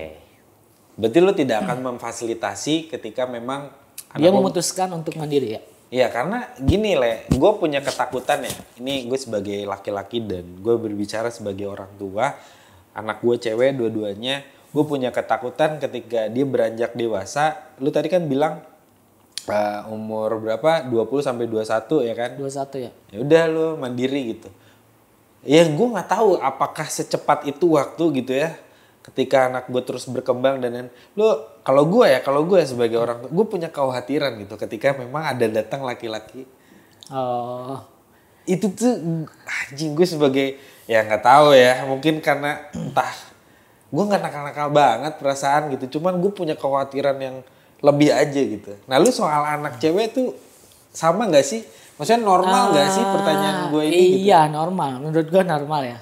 Berarti lo tidak akan memfasilitasi ketika memang Dia anak lo- memutuskan untuk mandiri ya. Iya, karena gini gue punya ketakutan ya. Ini gue sebagai laki-laki dan gue berbicara sebagai orang tua. Anak gue cewek dua-duanya. Gue punya ketakutan ketika dia beranjak dewasa. Lu tadi kan bilang umur berapa? 20 sampai 21 ya kan? 21 ya. Ya udah lu mandiri gitu. Ya gue nggak tahu apakah secepat itu waktu gitu ya. Ketika anak gue terus berkembang dan lu kalau gue sebagai orang tua, gue punya kekhawatiran gitu ketika memang ada datang laki-laki. Oh, Itu tuh anjing, gue sebagai ya nggak tahu ya, mungkin karena entah gue nggak nakal-nakal banget perasaan gitu, cuman gue punya kekhawatiran yang lebih aja gitu. Nah lu soal anak cewek tuh sama nggak sih? Maksudnya normal nggak sih pertanyaan gue ini? Gitu? Iya normal, menurut gue normal ya.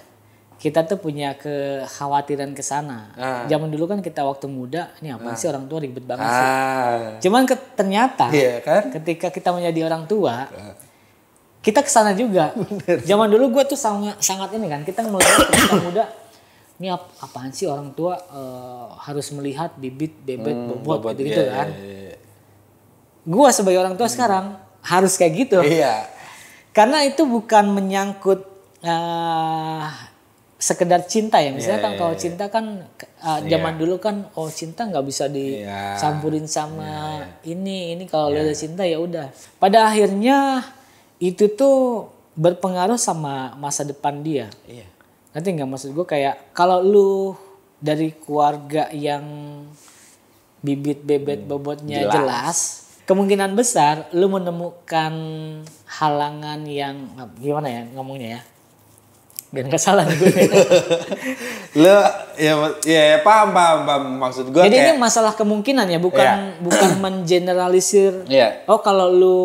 Kita tuh punya kekhawatiran ke sana. Zaman dulu kan kita waktu muda, ini apa sih orang tua ribet banget sih. Cuman ternyata Iya kan? ketika kita menjadi orang tua, kita ke sana juga. Zaman dulu gue tuh sangat ini kan, kita melihat ketika muda, ini apaan sih orang tua harus melihat bibit, bebet, bobot gitu kan. Gue sebagai orang tua sekarang harus kayak gitu. Iya. Karena itu bukan menyangkut sekedar cinta ya. Misalnya kan kalau cinta kan zaman dulu kan cinta nggak bisa disampurin sama ini kalau lu ada cinta ya udah. Pada akhirnya itu tuh berpengaruh sama masa depan dia. Iya. Nanti nggak, maksud gue kayak kalau lu dari keluarga yang bibit bebet bobotnya jelas, kemungkinan besar lu menemukan halangan yang gimana ya ngomongnya ya, biar nggak salah gue. Lo ya paham maksud gue. Jadi kayak, ini masalah kemungkinan ya, bukan mengeneralisir. Iya. Oh kalau lu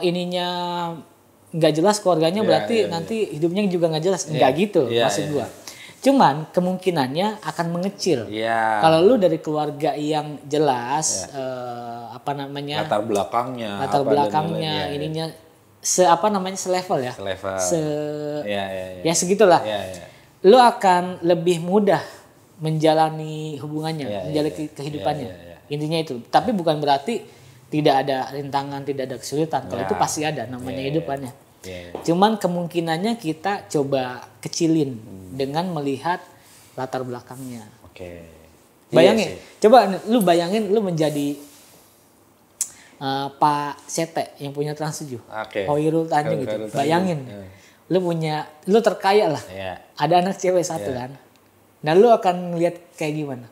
ininya nggak jelas keluarganya berarti nanti hidupnya juga nggak jelas. Nggak gitu maksud gue. Cuman kemungkinannya akan mengecil. Iya. Kalau lu dari keluarga yang jelas, apa namanya, latar belakangnya, ininya selevel ya. Selevel. Ya segitulah. Iya. Lu akan lebih mudah menjalani hubungannya, menjalani kehidupannya. Intinya itu. Tapi bukan berarti tidak ada rintangan, tidak ada kesulitan. Kalau itu pasti ada, namanya hidupannya. Cuman kemungkinannya kita coba kecilin dengan melihat latar belakangnya. Bayangin, coba lu bayangin lu menjadi Pak Sete yang punya Trans 7. Hoirul Tanjung gitu. Bayangin. Lu terkaya lah. Ada anak cewek satu kan. Nah, lu akan ngeliat kayak gimana?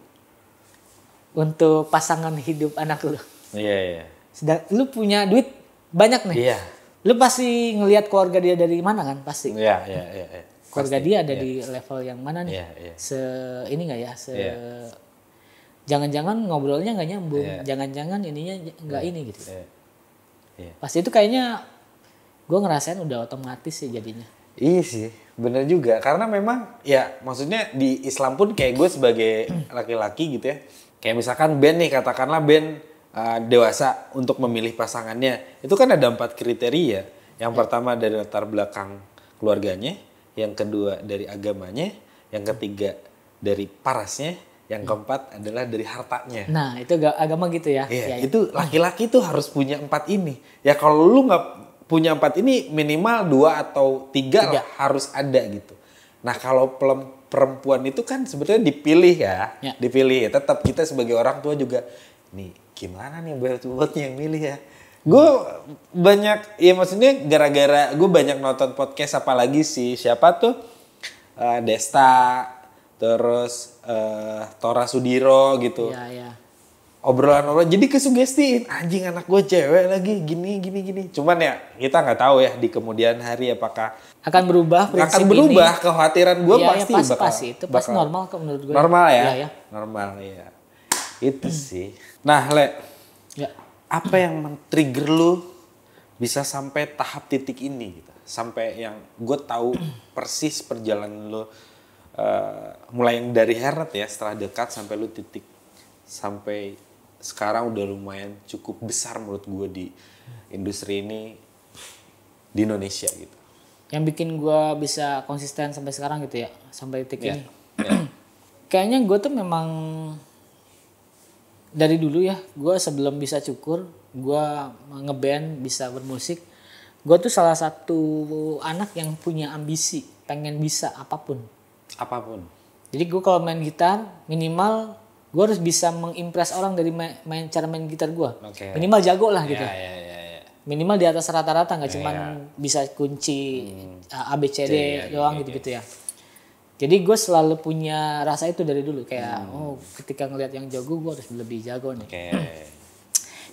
Untuk pasangan hidup anak lu. Sedang lu punya duit banyak nih. Lu pasti ngelihat keluarga dia dari mana kan? Pasti. Keluarga dia ada di level yang mana nih? Ini nggak ya? Jangan-jangan ngobrolnya nggak nyambung. Jangan-jangan ininya nggak ini gitu. Pasti itu kayaknya gue ngerasain udah otomatis sih jadinya. Iya sih, bener juga. Karena memang ya maksudnya di Islam pun kayak gue sebagai laki-laki gitu ya. Kayak misalkan Ben nih, katakanlah Ben dewasa untuk memilih pasangannya, itu kan ada 4 kriteria. Yang pertama dari latar belakang keluarganya, yang kedua dari agamanya, yang ketiga dari parasnya, yang keempat adalah dari hartanya. Nah, itu agama gitu ya. Itu laki-laki tuh harus punya 4 ini. Ya kalau lu nggak punya 4 ini, minimal 2 atau 3 lah harus ada gitu. Nah kalau perempuan itu kan sebetulnya dipilih ya. Dipilih. Tetap kita sebagai orang tua juga, nih gimana nih buatnya yang milih ya. Gue banyak, ya maksudnya gara-gara gue banyak nonton podcast, apalagi siapa tuh Desta, terus Tora Sudiro gitu. Obrolan-obrolan jadi kesugestiin, anjing anak gue cewek lagi gini. Cuman ya kita nggak tahu ya di kemudian hari apakah akan berubah prinsip ini. Kekhawatiran gue pasti pasti normal kok menurut gue. Normal ya. Normal ya. Itu sih. Nah, Le. Apa yang men-trigger lu bisa sampai tahap titik ini gitu? Sampai yang gue tahu persis perjalanan lu mulai yang dari Hernet ya, setelah dekat sampai lu titik sampai sekarang udah lumayan cukup besar menurut gue di industri ini di Indonesia gitu. Yang bikin gue bisa konsisten sampai sekarang gitu ya, sampai titik ini. Kayaknya gue tuh memang dari dulu ya, gue sebelum bisa cukur, gue ngeband, bisa bermusik, gue tuh salah satu anak yang punya ambisi, pengen bisa apapun. Jadi gue kalau main gitar, minimal gue harus bisa mengimpress orang dari cara main gitar gue. Minimal jago lah gitu. Minimal di atas rata-rata, nggak cuman bisa kunci ABCD doang gitu ya. Jadi gue selalu punya rasa itu dari dulu, kayak ketika ngelihat yang jago gue harus lebih jago nih.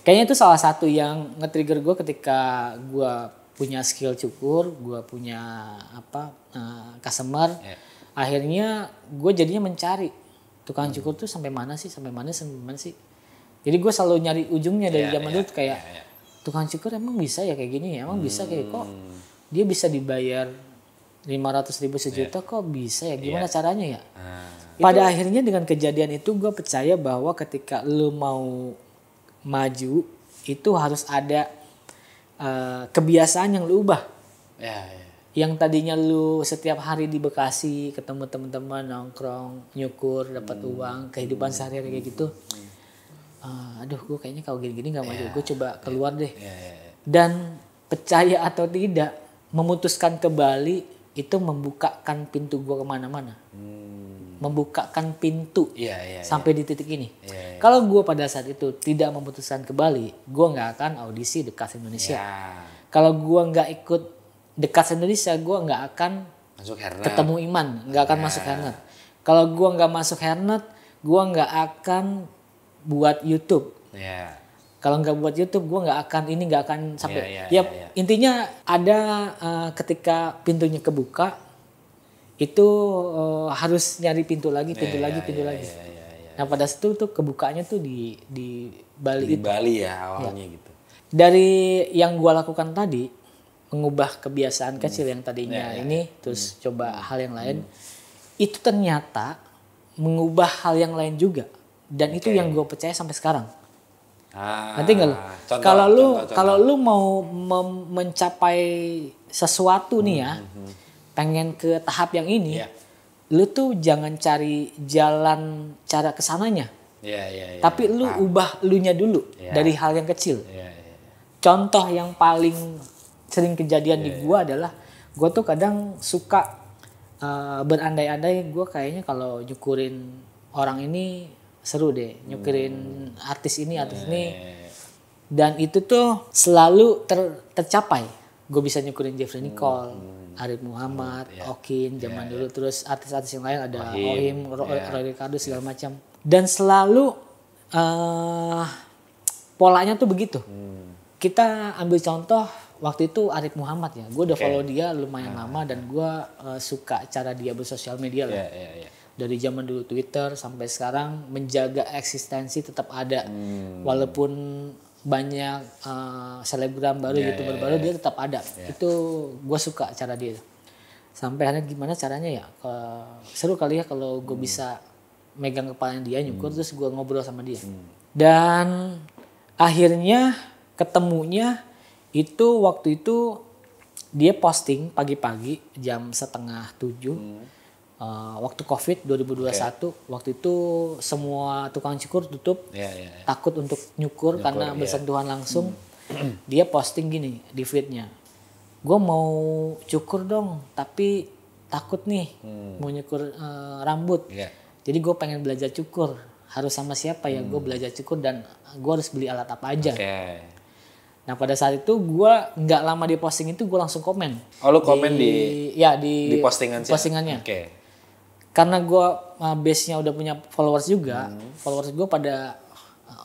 Kayaknya itu salah satu yang nge-trigger gue ketika gue punya skill cukur, gue punya customer. Akhirnya gue jadinya mencari tukang cukur tuh sampai mana sih. Jadi gue selalu nyari ujungnya dari zaman dulu kayak tukang cukur emang bisa ya kayak gini ya, emang bisa kayak kok dia bisa dibayar 500.000 sejuta kok bisa ya, gimana caranya ya. Pada akhirnya dengan kejadian itu gue percaya bahwa ketika lu mau maju itu harus ada kebiasaan yang lu ubah. Yang tadinya lu setiap hari di Bekasi ketemu teman-teman nongkrong, nyukur, dapat uang, kehidupan sehari-hari kayak gitu. Aduh gue kayaknya kalau gini-gini gak maju, gue coba keluar deh. Dan percaya atau tidak, memutuskan ke Bali itu membukakan pintu gue kemana-mana. Membukakan pintu sampai di titik ini. Kalau gue pada saat itu tidak memutuskan ke Bali, gue gak akan audisi Dekat Indonesia. Kalau gue gak ikut Dekat Indonesia, gue gak akan ketemu Iman, gak akan masuk Hernet. Kalau gue gak masuk Hernet, gue gak akan buat YouTube. Kalau nggak buat YouTube, gue nggak akan sampai. Intinya ada ketika pintunya kebuka, itu harus nyari pintu lagi. Nah pada situ tuh kebukanya tuh di Bali. Di Bali ya awalnya gitu. Dari yang gue lakukan tadi, mengubah kebiasaan kecil yang tadinya terus coba hal yang lain. itu ternyata mengubah hal yang lain juga, dan itu yang gue percaya sampai sekarang. Nanti nggak lu? Kalau lu mau mencapai sesuatu nih ya, pengen ke tahap yang ini, lu tuh jangan cari jalan cara kesananya, tapi lu ubah elunya dulu dari hal yang kecil. Contoh yang paling sering kejadian di gue adalah gue tuh kadang suka berandai-andai gue kayaknya kalau nyukurin orang ini seru deh, nyukurin artis ini, dan itu tuh selalu tercapai. Gue bisa nyukurin Jeffrey Nicole, Arif Muhammad, Okin zaman dulu, terus artis-artis yang lain ada Ohim, Roy Ricardo segala macam, dan selalu polanya tuh begitu. Kita ambil contoh waktu itu Arif Muhammad ya, gue udah follow dia lumayan lama dan gue suka cara dia bersosial media lah. Dari zaman dulu Twitter sampai sekarang menjaga eksistensi tetap ada, walaupun banyak selebgram baru, youtuber baru, dia tetap ada. Itu gue suka cara dia. Sampai akhirnya gimana caranya ya, seru kali ya kalau gue bisa megang kepalanya dia, nyukur, terus gue ngobrol sama dia. Dan akhirnya ketemunya itu waktu itu dia posting pagi-pagi jam 6:30. Waktu COVID 2021, waktu itu semua tukang cukur tutup, takut untuk nyukur karena bersentuhan langsung. Dia posting gini di feednya, gue mau cukur dong tapi takut nih mau nyukur rambut, jadi gue pengen belajar cukur, harus sama siapa ya? Gue belajar cukur dan gue harus beli alat apa aja. Nah pada saat itu gue nggak lama di posting itu gue langsung komen. Lu komen di postingannya. Karena gue base-nya udah punya followers juga, followers gue pada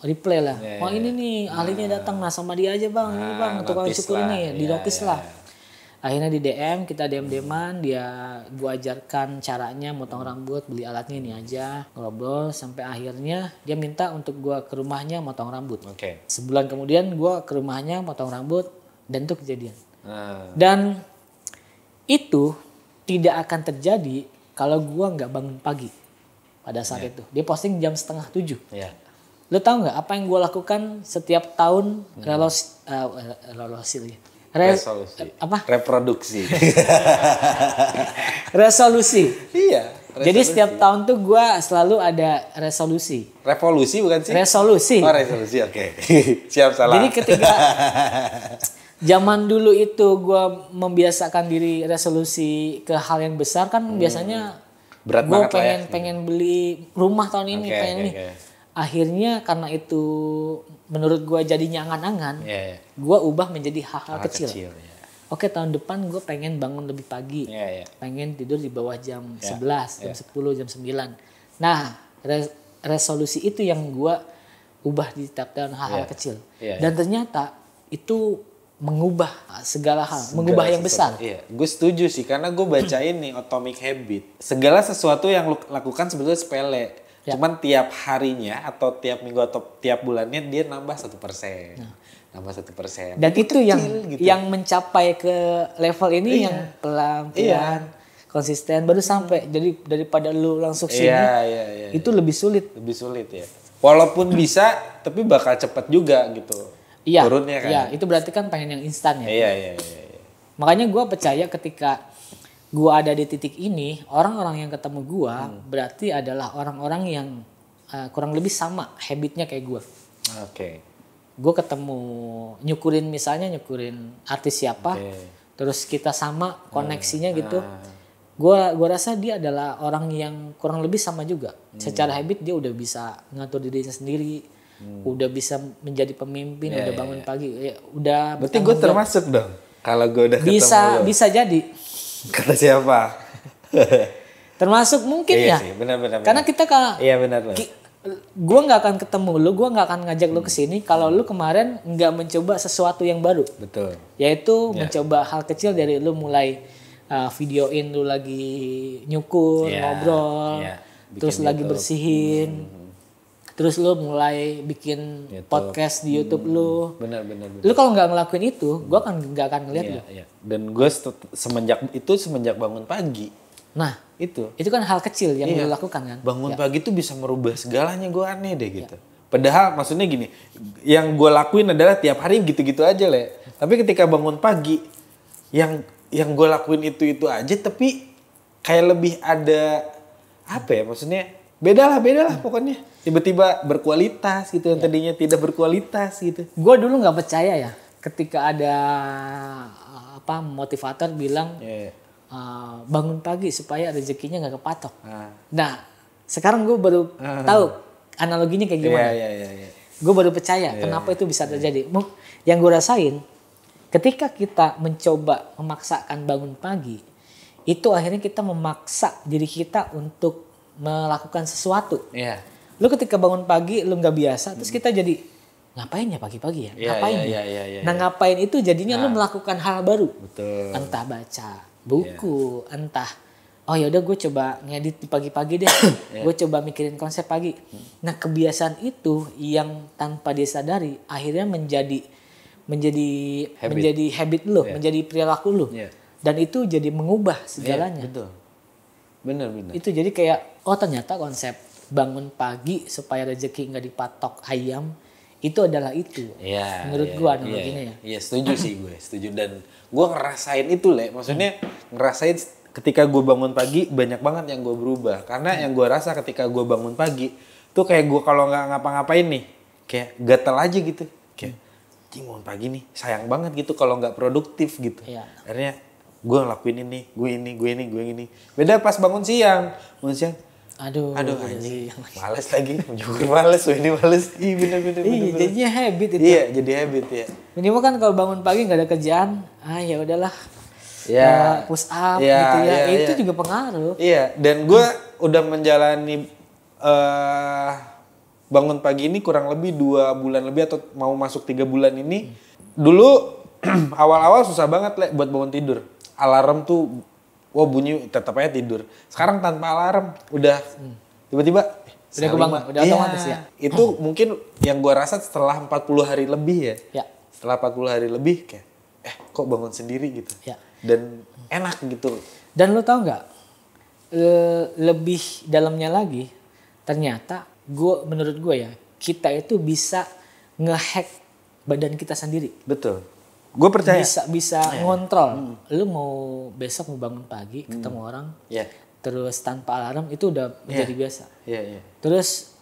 reply lah. Wah ini nih ahlinya datang, nah sama dia aja bang, ini bang tukang cukur ini, di notice lah. Akhirnya di DM, kita DM-an, gue ajarkan caranya motong rambut, beli alatnya ini aja, ngobrol sampai akhirnya dia minta untuk gue ke rumahnya motong rambut. Sebulan kemudian gue ke rumahnya motong rambut dan itu kejadian. Dan itu tidak akan terjadi kalau gue nggak bangun pagi pada saat itu. Dia posting jam 6:30. Lo tau nggak apa yang gue lakukan setiap tahun? Reproduksi. Resolusi. Iya. Jadi setiap tahun tuh gue selalu ada resolusi. Revolusi bukan sih? Resolusi. Oh resolusi, oke. Siap, salah. Jadi ketika zaman dulu itu gue membiasakan diri resolusi ke hal yang besar kan, biasanya gue pengen beli rumah tahun ini, Akhirnya karena itu menurut gue jadinya angan-angan, gue ubah menjadi hal-hal kecil. Oke, tahun depan gue pengen bangun lebih pagi, pengen tidur di bawah jam 11, jam 10, jam 9. Nah resolusi itu yang gue ubah di tiap tahun hal-hal kecil. Dan ternyata itu mengubah segala hal, mengubah yang besar. Gue setuju sih, karena gue baca ini Atomic Habit. Segala sesuatu yang lu lakukan sebetulnya sepele. Cuman tiap harinya atau tiap minggu atau tiap bulannya dia nambah 1%. Nambah 1%. Dan itu yang gitu, yang mencapai ke level ini yang pelan-pelan, konsisten baru sampai. Jadi daripada lu langsung sini, itu lebih sulit. Lebih sulit ya. Walaupun bisa, tapi bakal cepet juga gitu. Turunnya kan. Iya, itu berarti kan pengen yang instan ya. Iya. Makanya gue percaya ketika gue ada di titik ini, orang-orang yang ketemu gue berarti adalah orang-orang yang kurang lebih sama habitnya kayak gue. Gue ketemu nyukurin artis siapa, terus kita sama koneksinya gitu. Gue rasa dia adalah orang yang kurang lebih sama juga. Secara habit dia udah bisa ngatur dirinya sendiri, udah bisa menjadi pemimpin, udah bangun pagi, udah. Berarti gue termasuk dong. Kalau gue udah ketemu bisa jadi. Kata siapa? Termasuk mungkin ya. Sih, benar. Karena kita benar. Gue nggak akan ketemu lu, gue nggak akan ngajak lu kesini kalau lu kemarin nggak mencoba sesuatu yang baru. Betul. Yaitu mencoba hal kecil dari lu mulai videoin lu lagi nyukur, ngobrol, terus lagi bersihin, terus lu mulai bikin podcast di YouTube lu. Benar. Lu kalau nggak ngelakuin itu, gue nggak akan ngeliat lu. Dan gue semenjak bangun pagi, Nah, Itu. itu kan hal kecil yang Iya. lu lakukan kan. Bangun pagi tuh bisa merubah segalanya, gue aneh deh gitu. Padahal maksudnya gini, yang gue lakuin adalah tiap hari gitu-gitu aja Le. Tapi ketika bangun pagi, yang gue lakuin itu aja, tapi kayak lebih ada apa ya? Maksudnya beda lah pokoknya. Tiba-tiba berkualitas gitu yang tadinya tidak berkualitas gitu. Gue dulu nggak percaya ya, ketika ada motivator bilang Iya. bangun pagi supaya rezekinya nggak kepatok. Ah. Nah, sekarang gue baru tahu analoginya kayak gimana. Iya. Gue baru percaya kenapa itu bisa terjadi. Yang gue rasain, ketika kita mencoba memaksakan bangun pagi, itu akhirnya kita memaksa diri kita untuk melakukan sesuatu. Iya. Lu ketika bangun pagi lu nggak biasa, terus kita jadi ngapain ya pagi-pagi ya? Iya, Ngapain iya, ya? iya, Nah ngapain itu jadinya lu melakukan hal baru. Betul. Entah baca buku, entah oh ya udah gue coba ngedit di pagi-pagi deh, gue coba mikirin konsep pagi. Nah kebiasaan itu yang tanpa dia sadari akhirnya menjadi habit lo, menjadi perilaku lo, dan itu jadi mengubah segalanya. Betul. Bener. Itu jadi kayak oh ternyata konsep bangun pagi supaya rezeki nggak dipatok ayam itu adalah itu. Iya. Menurut gue analoginya ya. Iya setuju sih gue, setuju dan gue ngerasain itu Le, maksudnya ngerasain ketika gue bangun pagi banyak banget yang gue berubah karena yang gue rasa ketika gue bangun pagi tuh kayak gue kalau nggak ngapa-ngapain nih kayak gatel aja gitu, kayak cing bangun pagi nih sayang banget gitu kalau nggak produktif gitu. Iya. Akhirnya gue ngelakuin ini, gue ini. Beda pas bangun siang. Aduh anjing, males lagi, juga males, ini males. Iya bener. Iya, jadinya habit itu. Iya, jadi habit ya. Minimal kan kalau bangun pagi nggak ada kerjaan, ya udahlah. Ya, Push up ya, gitu ya. ya, Itu ya. juga pengaruh. Iya, dan gue udah menjalani bangun pagi ini kurang lebih 2 bulan lebih atau mau masuk 3 bulan ini. Dulu awal-awal susah banget Le buat bangun tidur. Alarm tuh wah bunyi tetap aja tidur. Sekarang tanpa alarm udah tiba-tiba Udah kebangun, udah otomatis ya. Itu mungkin yang gua rasa setelah 40 hari lebih ya. Ya. Setelah 40 hari lebih kayak kok bangun sendiri gitu. Ya. Dan enak gitu. Dan lo tau nggak lebih dalamnya lagi ternyata menurut gue ya kita itu bisa ngehack badan kita sendiri. Betul. Gue percaya. Bisa ngontrol. Lu mau besok mau bangun pagi ketemu orang, terus tanpa alarm itu udah menjadi biasa. Iya. Terus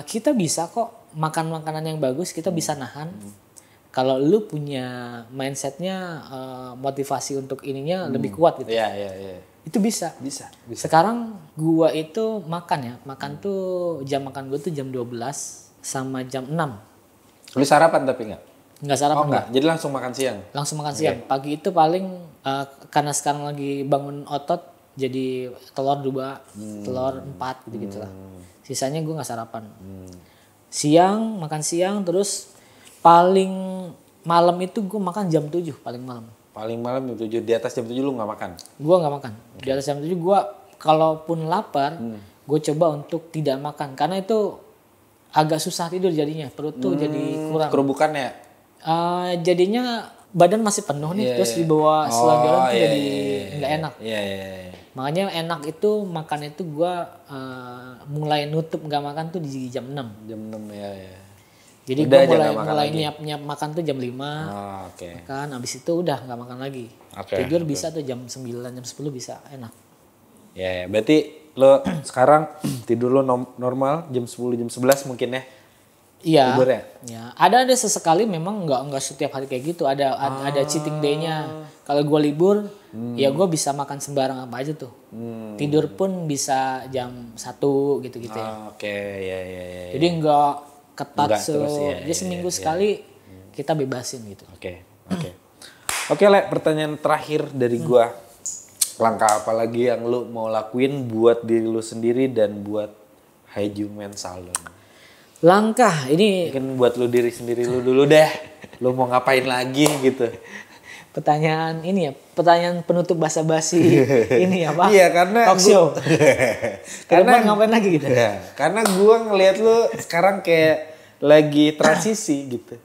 kita bisa kok makan makanan yang bagus, kita bisa nahan. Kalau lu punya mindsetnya motivasi untuk ininya lebih kuat gitu. Iya. Itu bisa. Sekarang gua itu makan tuh jam makan gua tuh jam 12 sama jam 6. Lu sarapan tapi nggak? Nggak sarapan enggak. Jadi langsung makan siang. Langsung makan siang. Pagi itu paling karena sekarang lagi bangun otot jadi telur 2, telur 4 gitu lah. Sisanya gue nggak sarapan. Siang makan siang terus paling malam itu gue makan jam 7 paling malam. Paling malam jam 7, di atas jam 7 lu nggak makan? Gue nggak makan. Di atas jam 7 gue kalaupun lapar gue coba untuk tidak makan karena itu agak susah tidur jadinya, perut tuh jadi kurang. Kerubukan ya? Jadinya badan masih penuh nih, terus dibawa selonjoran tuh jadi nggak enak. Iya. Makanya enak itu makan itu gue mulai nutup nggak makan tuh di jam 6. Jam 6 ya. Jadi gue mulai nyiap makan tuh jam 5. Kan abis itu udah nggak makan lagi. Tidur bisa tuh jam 9, jam 10 bisa enak. Ya, berarti lo sekarang tidur lo normal jam 10, jam 11 mungkin ya? Iya. Tidurnya? Ya. Ada sesekali memang nggak setiap hari kayak gitu. Ada cheating day-nya. Kalau gue libur, ya gue bisa makan sembarang apa aja tuh. Tidur pun bisa jam 1 gitu-gitu ya. Ya. Jadi nggak ketat terus, jadi seminggu sekali kita bebasin gitu. Oke, Le, pertanyaan terakhir dari gua. Langkah apa lagi yang lu mau lakuin buat diri lu sendiri dan buat Haiju Men Salon? Langkah ini mungkin buat lu diri sendiri lu dulu deh. Lu mau ngapain lagi gitu. Pertanyaan ini ya, pertanyaan penutup basa-basi ini ya Pak. Iya, karena talk show. Karena ngapain lagi gitu. Ya, karena gua ngelihat lu sekarang kayak lagi transisi gitu.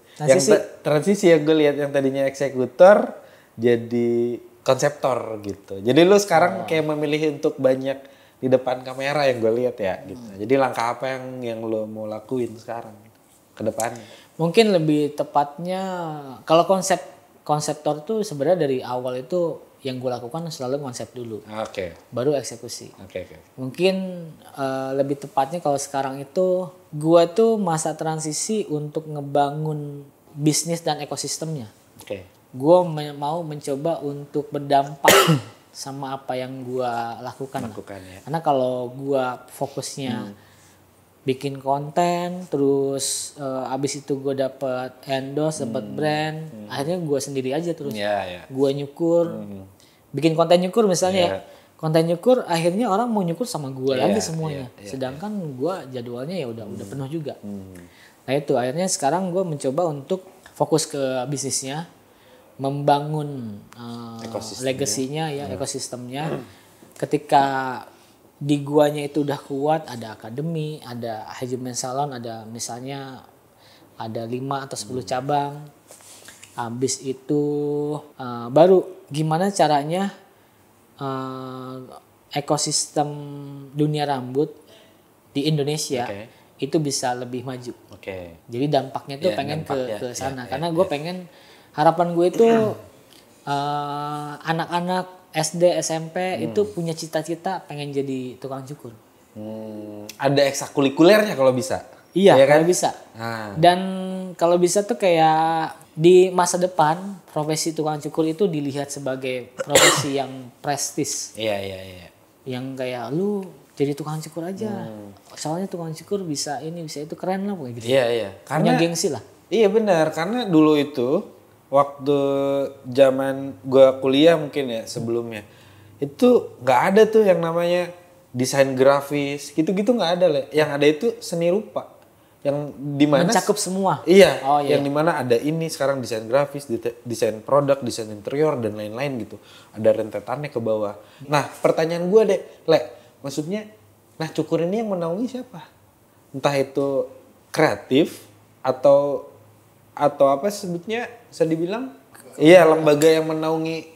Transisi yang gue lihat yang tadinya eksekutor jadi konseptor gitu. Jadi lu sekarang kayak memilih untuk banyak di depan kamera yang gue lihat ya gitu. Jadi langkah apa yang lu mau lakuin sekarang ke depannya? Mungkin lebih tepatnya kalau konseptor tuh sebenarnya dari awal itu yang gue lakukan selalu konsep dulu. Oke. Baru eksekusi. Oke. Mungkin lebih tepatnya kalau sekarang itu gue tuh masa transisi untuk ngebangun bisnis dan ekosistemnya. Oke. Gue mau mencoba untuk berdampak sama apa yang gue lakukan. Ya. Karena kalau gue fokusnya bikin konten, terus abis itu gue dapet endorse, dapet brand, akhirnya gue sendiri aja terus. Gue nyukur, bikin konten nyukur misalnya. Konten nyukur, akhirnya orang mau nyukur sama gue lagi semuanya. Sedangkan gue jadwalnya ya udah penuh juga. Nah itu akhirnya sekarang gue mencoba untuk fokus ke bisnisnya, membangun legasinya ya, ekosistemnya. Ketika di guanya itu udah kuat, ada akademi, ada Hajimen Salon, ada misalnya ada 5 atau 10 cabang. Habis itu baru gimana caranya ekosistem dunia rambut di Indonesia itu bisa lebih maju. Jadi dampaknya tuh pengen ke sana. Karena gue pengen, harapan gue itu anak-anak SD, SMP itu punya cita-cita pengen jadi tukang cukur. Ada ekstrakurikulernya kalau bisa. Iya ya kan? Kalau bisa. Dan kalau bisa tuh kayak di masa depan profesi tukang cukur itu dilihat sebagai profesi yang prestis. Iya. Yang kayak lu jadi tukang cukur aja. Soalnya tukang cukur bisa ini bisa itu, keren lah pokoknya gitu. Iya. Punya gengsi lah. Iya benar, karena dulu itu waktu zaman gua kuliah mungkin ya sebelumnya itu nggak ada tuh yang namanya desain grafis gitu-gitu nggak ada lah. Yang ada itu seni rupa yang dimana mencakup semua. Iya. Yang dimana ada ini sekarang desain grafis, desain produk, desain interior dan lain-lain gitu. Ada rentetannya ke bawah. Nah pertanyaan gua deh, maksudnya, nah cukur ini yang menaungi siapa? Entah itu kreatif atau apa sebutnya, bisa dibilang iya lembaga yang menaungi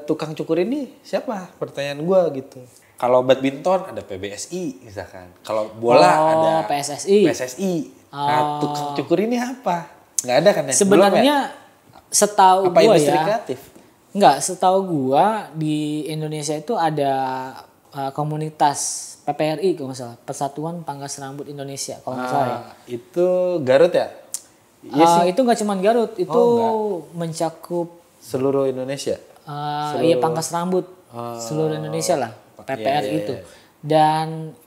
tukang cukur ini siapa? Pertanyaan gue gitu. Kalau badminton ada PBSI misalkan. Kalau bola ada PSSI. Nah tukang cukur ini apa? Nggak ada kan ya? Sebenarnya setahu gue ya. Industri kreatif? Enggak, setahu gue di Indonesia itu ada komunitas PPRI kalau nggak salah, Persatuan Pangkas Rambut Indonesia kalau nggak salah ya. Itu Garut ya? Itu nggak cuma Garut, itu mencakup seluruh Indonesia. Iya pangkas rambut seluruh Indonesia lah, PPRI itu. Dan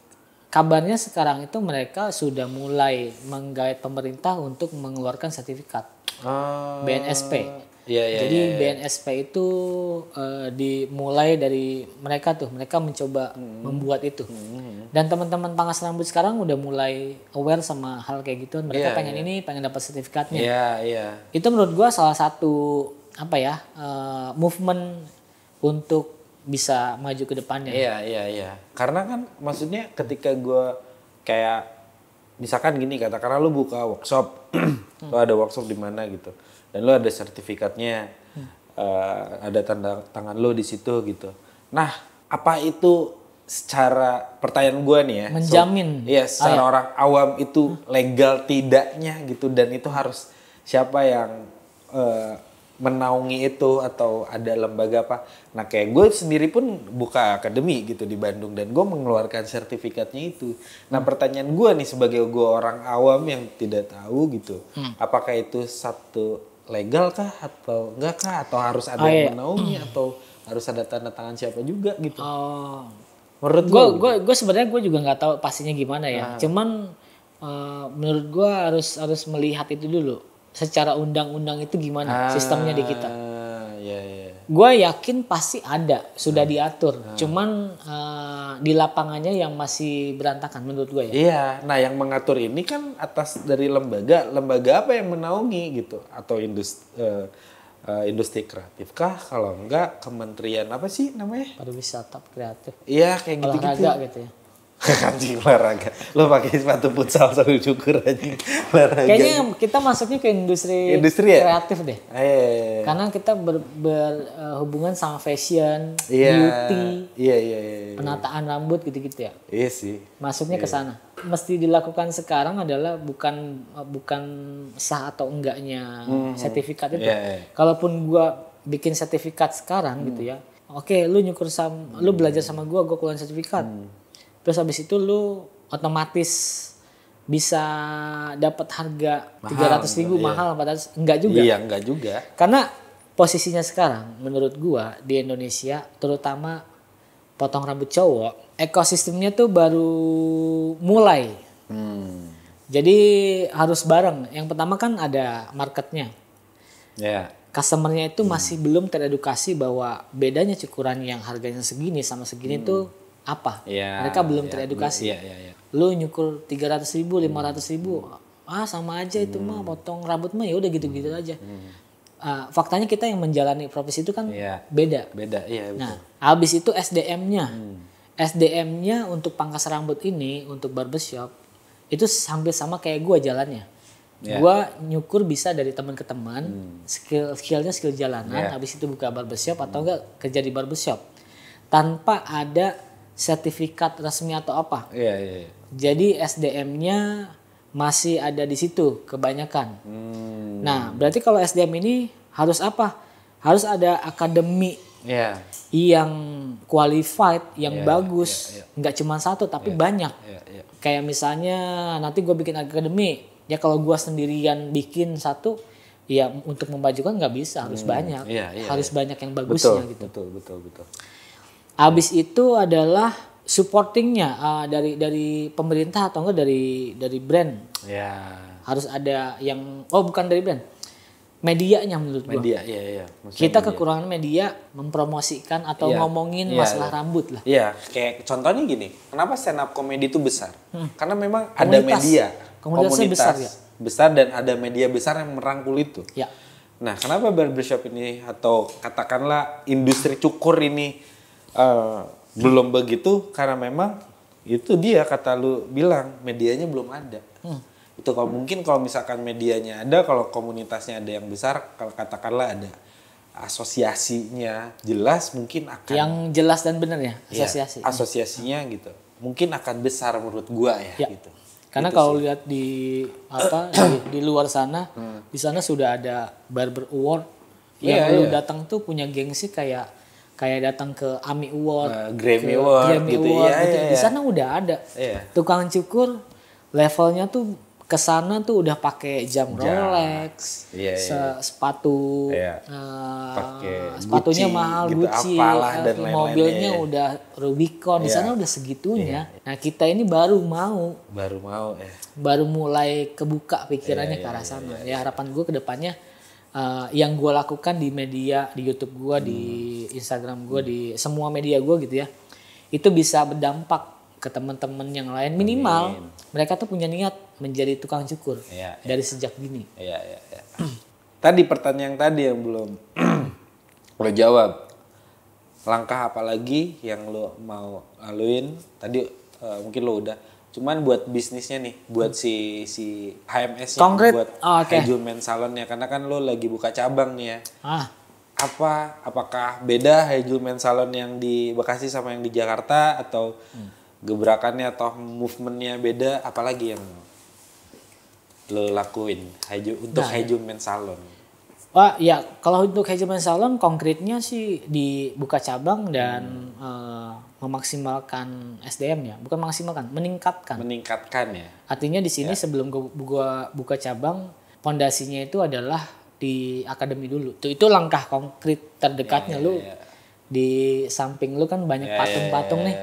kabarnya sekarang itu mereka sudah mulai menggait pemerintah untuk mengeluarkan sertifikat BNSP. Jadi BNSP itu dimulai dari mereka mencoba membuat itu. Dan teman-teman pangkas rambut sekarang udah mulai aware sama hal kayak gitu. Mereka pengen dapat sertifikatnya. Itu menurut gua salah satu movement untuk bisa maju ke depannya. Iya. Karena kan maksudnya ketika gua kayak misalkan gini, katakanlah lu buka workshop, lu ada workshop di mana gitu. Dan lu ada sertifikatnya, ada tanda tangan lu di situ gitu. Nah, apa itu secara pertanyaan gue nih ya? Menjamin. Secara orang awam itu legal tidaknya gitu, dan itu harus siapa yang menaungi itu atau ada lembaga apa? Nah, kayak gue sendiri pun buka akademi gitu di Bandung dan gue mengeluarkan sertifikatnya itu. Nah, pertanyaan gue nih sebagai gue orang awam yang tidak tahu gitu, apakah itu satu legal kah atau enggak kah, atau harus ada yang menaungi atau harus ada tanda tangan siapa juga gitu? Menurut gue sebenarnya gue juga nggak tahu pastinya gimana ya. Cuman menurut gue harus melihat itu dulu secara undang-undang itu gimana sistemnya di kita. Gue yakin pasti ada, sudah diatur. Cuman di lapangannya yang masih berantakan menurut gue ya. Iya, nah yang mengatur ini kan atas dari lembaga apa yang menaungi gitu, atau industri kreatif kah? Kalau enggak kementerian apa sih namanya? Pariwisata kreatif. Iya kayak gitu-gitu. Olahraga gitu ya. Anjing olahraga. Lo pakai sepatu futsal sambil cukur aja. Olahraga. Kayaknya kita masuknya ke industri ya? kreatif deh. Karena kita berhubungan sama fashion, beauty, penataan rambut gitu-gitu ya. Iya sih. Masuknya ke sana. Mesti dilakukan sekarang adalah bukan sah atau enggaknya sertifikat itu. Kalaupun gua bikin sertifikat sekarang gitu ya. Oke, lu lu belajar sama gua keluarin sertifikat. Terus habis itu lu otomatis bisa dapat harga 300.000 mahal, padahal enggak juga. Iya, enggak juga. Karena posisinya sekarang menurut gua di Indonesia, terutama potong rambut cowok, ekosistemnya tuh baru mulai. Jadi harus bareng. Yang pertama kan ada marketnya. Customernya itu masih belum teredukasi bahwa bedanya cukuran yang harganya segini sama segini tuh apa. Mereka belum teredukasi. Lu nyukur 300.000, 500.000, sama aja itu mah, potong rambut mah ya udah gitu-gitu aja. Faktanya kita yang menjalani profesi itu kan beda. Iya. Nah, habis itu SDM-nya. SDM-nya untuk pangkas rambut ini, untuk barbershop, itu hampir sama kayak gua jalannya. Gua nyukur bisa dari teman ke teman, skillnya skill jalanan, habis itu buka barbershop atau enggak kerja di barbershop. Tanpa ada sertifikat resmi atau apa. Jadi SDM-nya masih ada di situ kebanyakan. Nah, berarti kalau SDM ini harus apa? Harus ada akademi yang qualified, yang bagus. Nggak cuma satu, tapi banyak. Kayak misalnya nanti gue bikin akademi. Ya kalau gue sendirian bikin satu, ya untuk memajukan nggak bisa, harus banyak. Harus banyak yang bagusnya gitu. Betul. Habis itu adalah supportingnya dari pemerintah atau enggak dari brand. Harus ada yang bukan dari brand. Medianya menurut gua. Kita kekurangan media mempromosikan atau ngomongin masalah rambut lah. Kayak contohnya gini. Kenapa stand up comedy itu besar? Karena memang ada media. Komunitas besar dan ada media besar yang merangkul itu. Nah, kenapa barbershop ini atau katakanlah industri cukur ini belum begitu? Karena memang itu dia kata lu bilang, medianya belum ada. Itu kalau misalkan medianya ada, kalau komunitasnya ada yang besar, kalau katakanlah ada asosiasinya jelas, mungkin akan yang jelas dan benar ya asosiasi. Asosiasinya gitu. Mungkin akan besar menurut gua gitu. Karena gitu kalau lihat di di luar sana, di sana sudah ada Barber Award yang lu datang tuh punya gengsi kayak datang ke AMI Award, Grammy Award gitu. Di sana udah ada. Tukang cukur levelnya tuh kesana tuh udah pakai jam Rolex, sepatu, sepatunya Gucci, mahal gitu, Gucci, dan mobilnya udah Rubicon. Di sana udah segitunya. Nah kita ini baru mulai kebuka pikirannya ke arah sana. Ya harapan gue kedepannya yang gue lakukan di media, di YouTube gue, di Instagram gue, di semua media gue gitu ya, itu bisa berdampak ke teman-teman yang lain. Minimal mereka tuh punya niat menjadi tukang cukur dari sejak dini. Tadi pertanyaan tadi yang belum lo jawab, langkah apa lagi yang lo mau laluin? Tadi mungkin lo udah. Cuman buat bisnisnya nih, buat si HMS-nya, buat Haijul Men Salon-nya, karena kan lo lagi buka cabang nih ya. Apakah beda Haijul Men Salon yang di Bekasi sama yang di Jakarta, atau gebrakannya atau movementnya beda? Apalagi yang lo lakuin untuk Haijul Men Salon? Ya kalau untuk Haijul Men Salon konkretnya sih dibuka cabang dan memaksimalkan SDM ya, bukan maksimalkan, meningkatkan ya. Artinya di sini sebelum gua buka cabang, fondasinya itu adalah di akademi dulu. Itu langkah konkret terdekatnya. Lu di samping lu kan banyak patung-patung nih.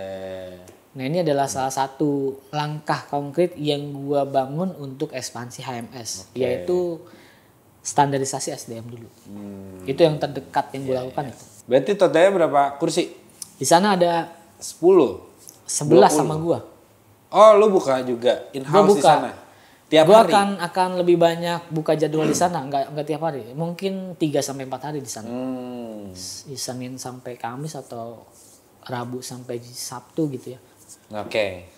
Nah ini adalah salah satu langkah konkret yang gua bangun untuk ekspansi HMS, yaitu standarisasi SDM dulu. Itu yang terdekat yang gue lakukan itu. Berarti totalnya berapa kursi? Di sana ada 11 sama gua. Oh, lu buka juga in-house di sana? Tiap gua hari? akan lebih banyak buka jadwal di sana, enggak tiap hari. Mungkin 3-4 hari di sana. Senin sampai Kamis atau Rabu sampai Sabtu gitu ya. Oke.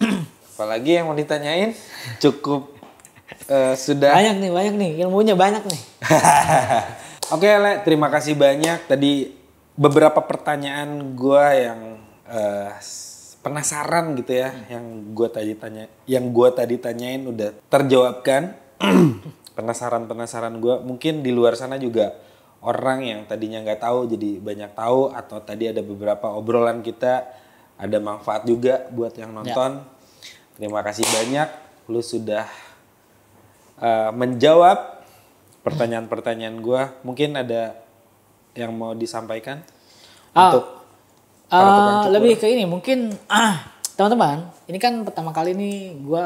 Apalagi yang mau ditanyain? Cukup sudah. Banyak nih, ilmunya banyak nih. Oke, Le, terima kasih banyak. Tadi beberapa pertanyaan gue yang penasaran gitu ya, yang gue tadi tanyain udah terjawabkan. Penasaran gue, mungkin di luar sana juga orang yang tadinya nggak tahu jadi banyak tahu, atau tadi ada beberapa obrolan kita ada manfaat juga buat yang nonton. Terima kasih banyak, lu sudah menjawab pertanyaan-pertanyaan gue. Mungkin ada yang mau disampaikan untuk para tukang cukur? Lebih ke ini mungkin teman-teman, ini kan pertama kali nih gue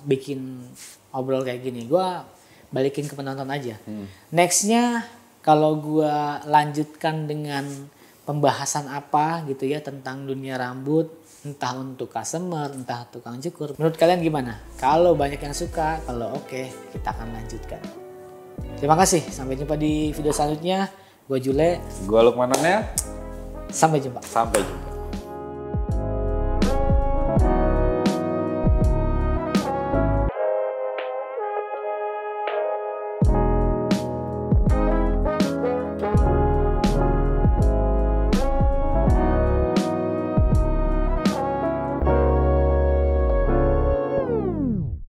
bikin obrol kayak gini, gue balikin ke penonton aja. Nextnya kalau gue lanjutkan dengan pembahasan apa gitu ya tentang dunia rambut, entah untuk customer, entah tukang cukur, menurut kalian gimana? Kalau banyak yang suka, kalau oke, kita akan lanjutkan. Terima kasih, sampai jumpa di video selanjutnya. Gue Jule, gue Lukman Onel. sampai jumpa. Sampai jumpa.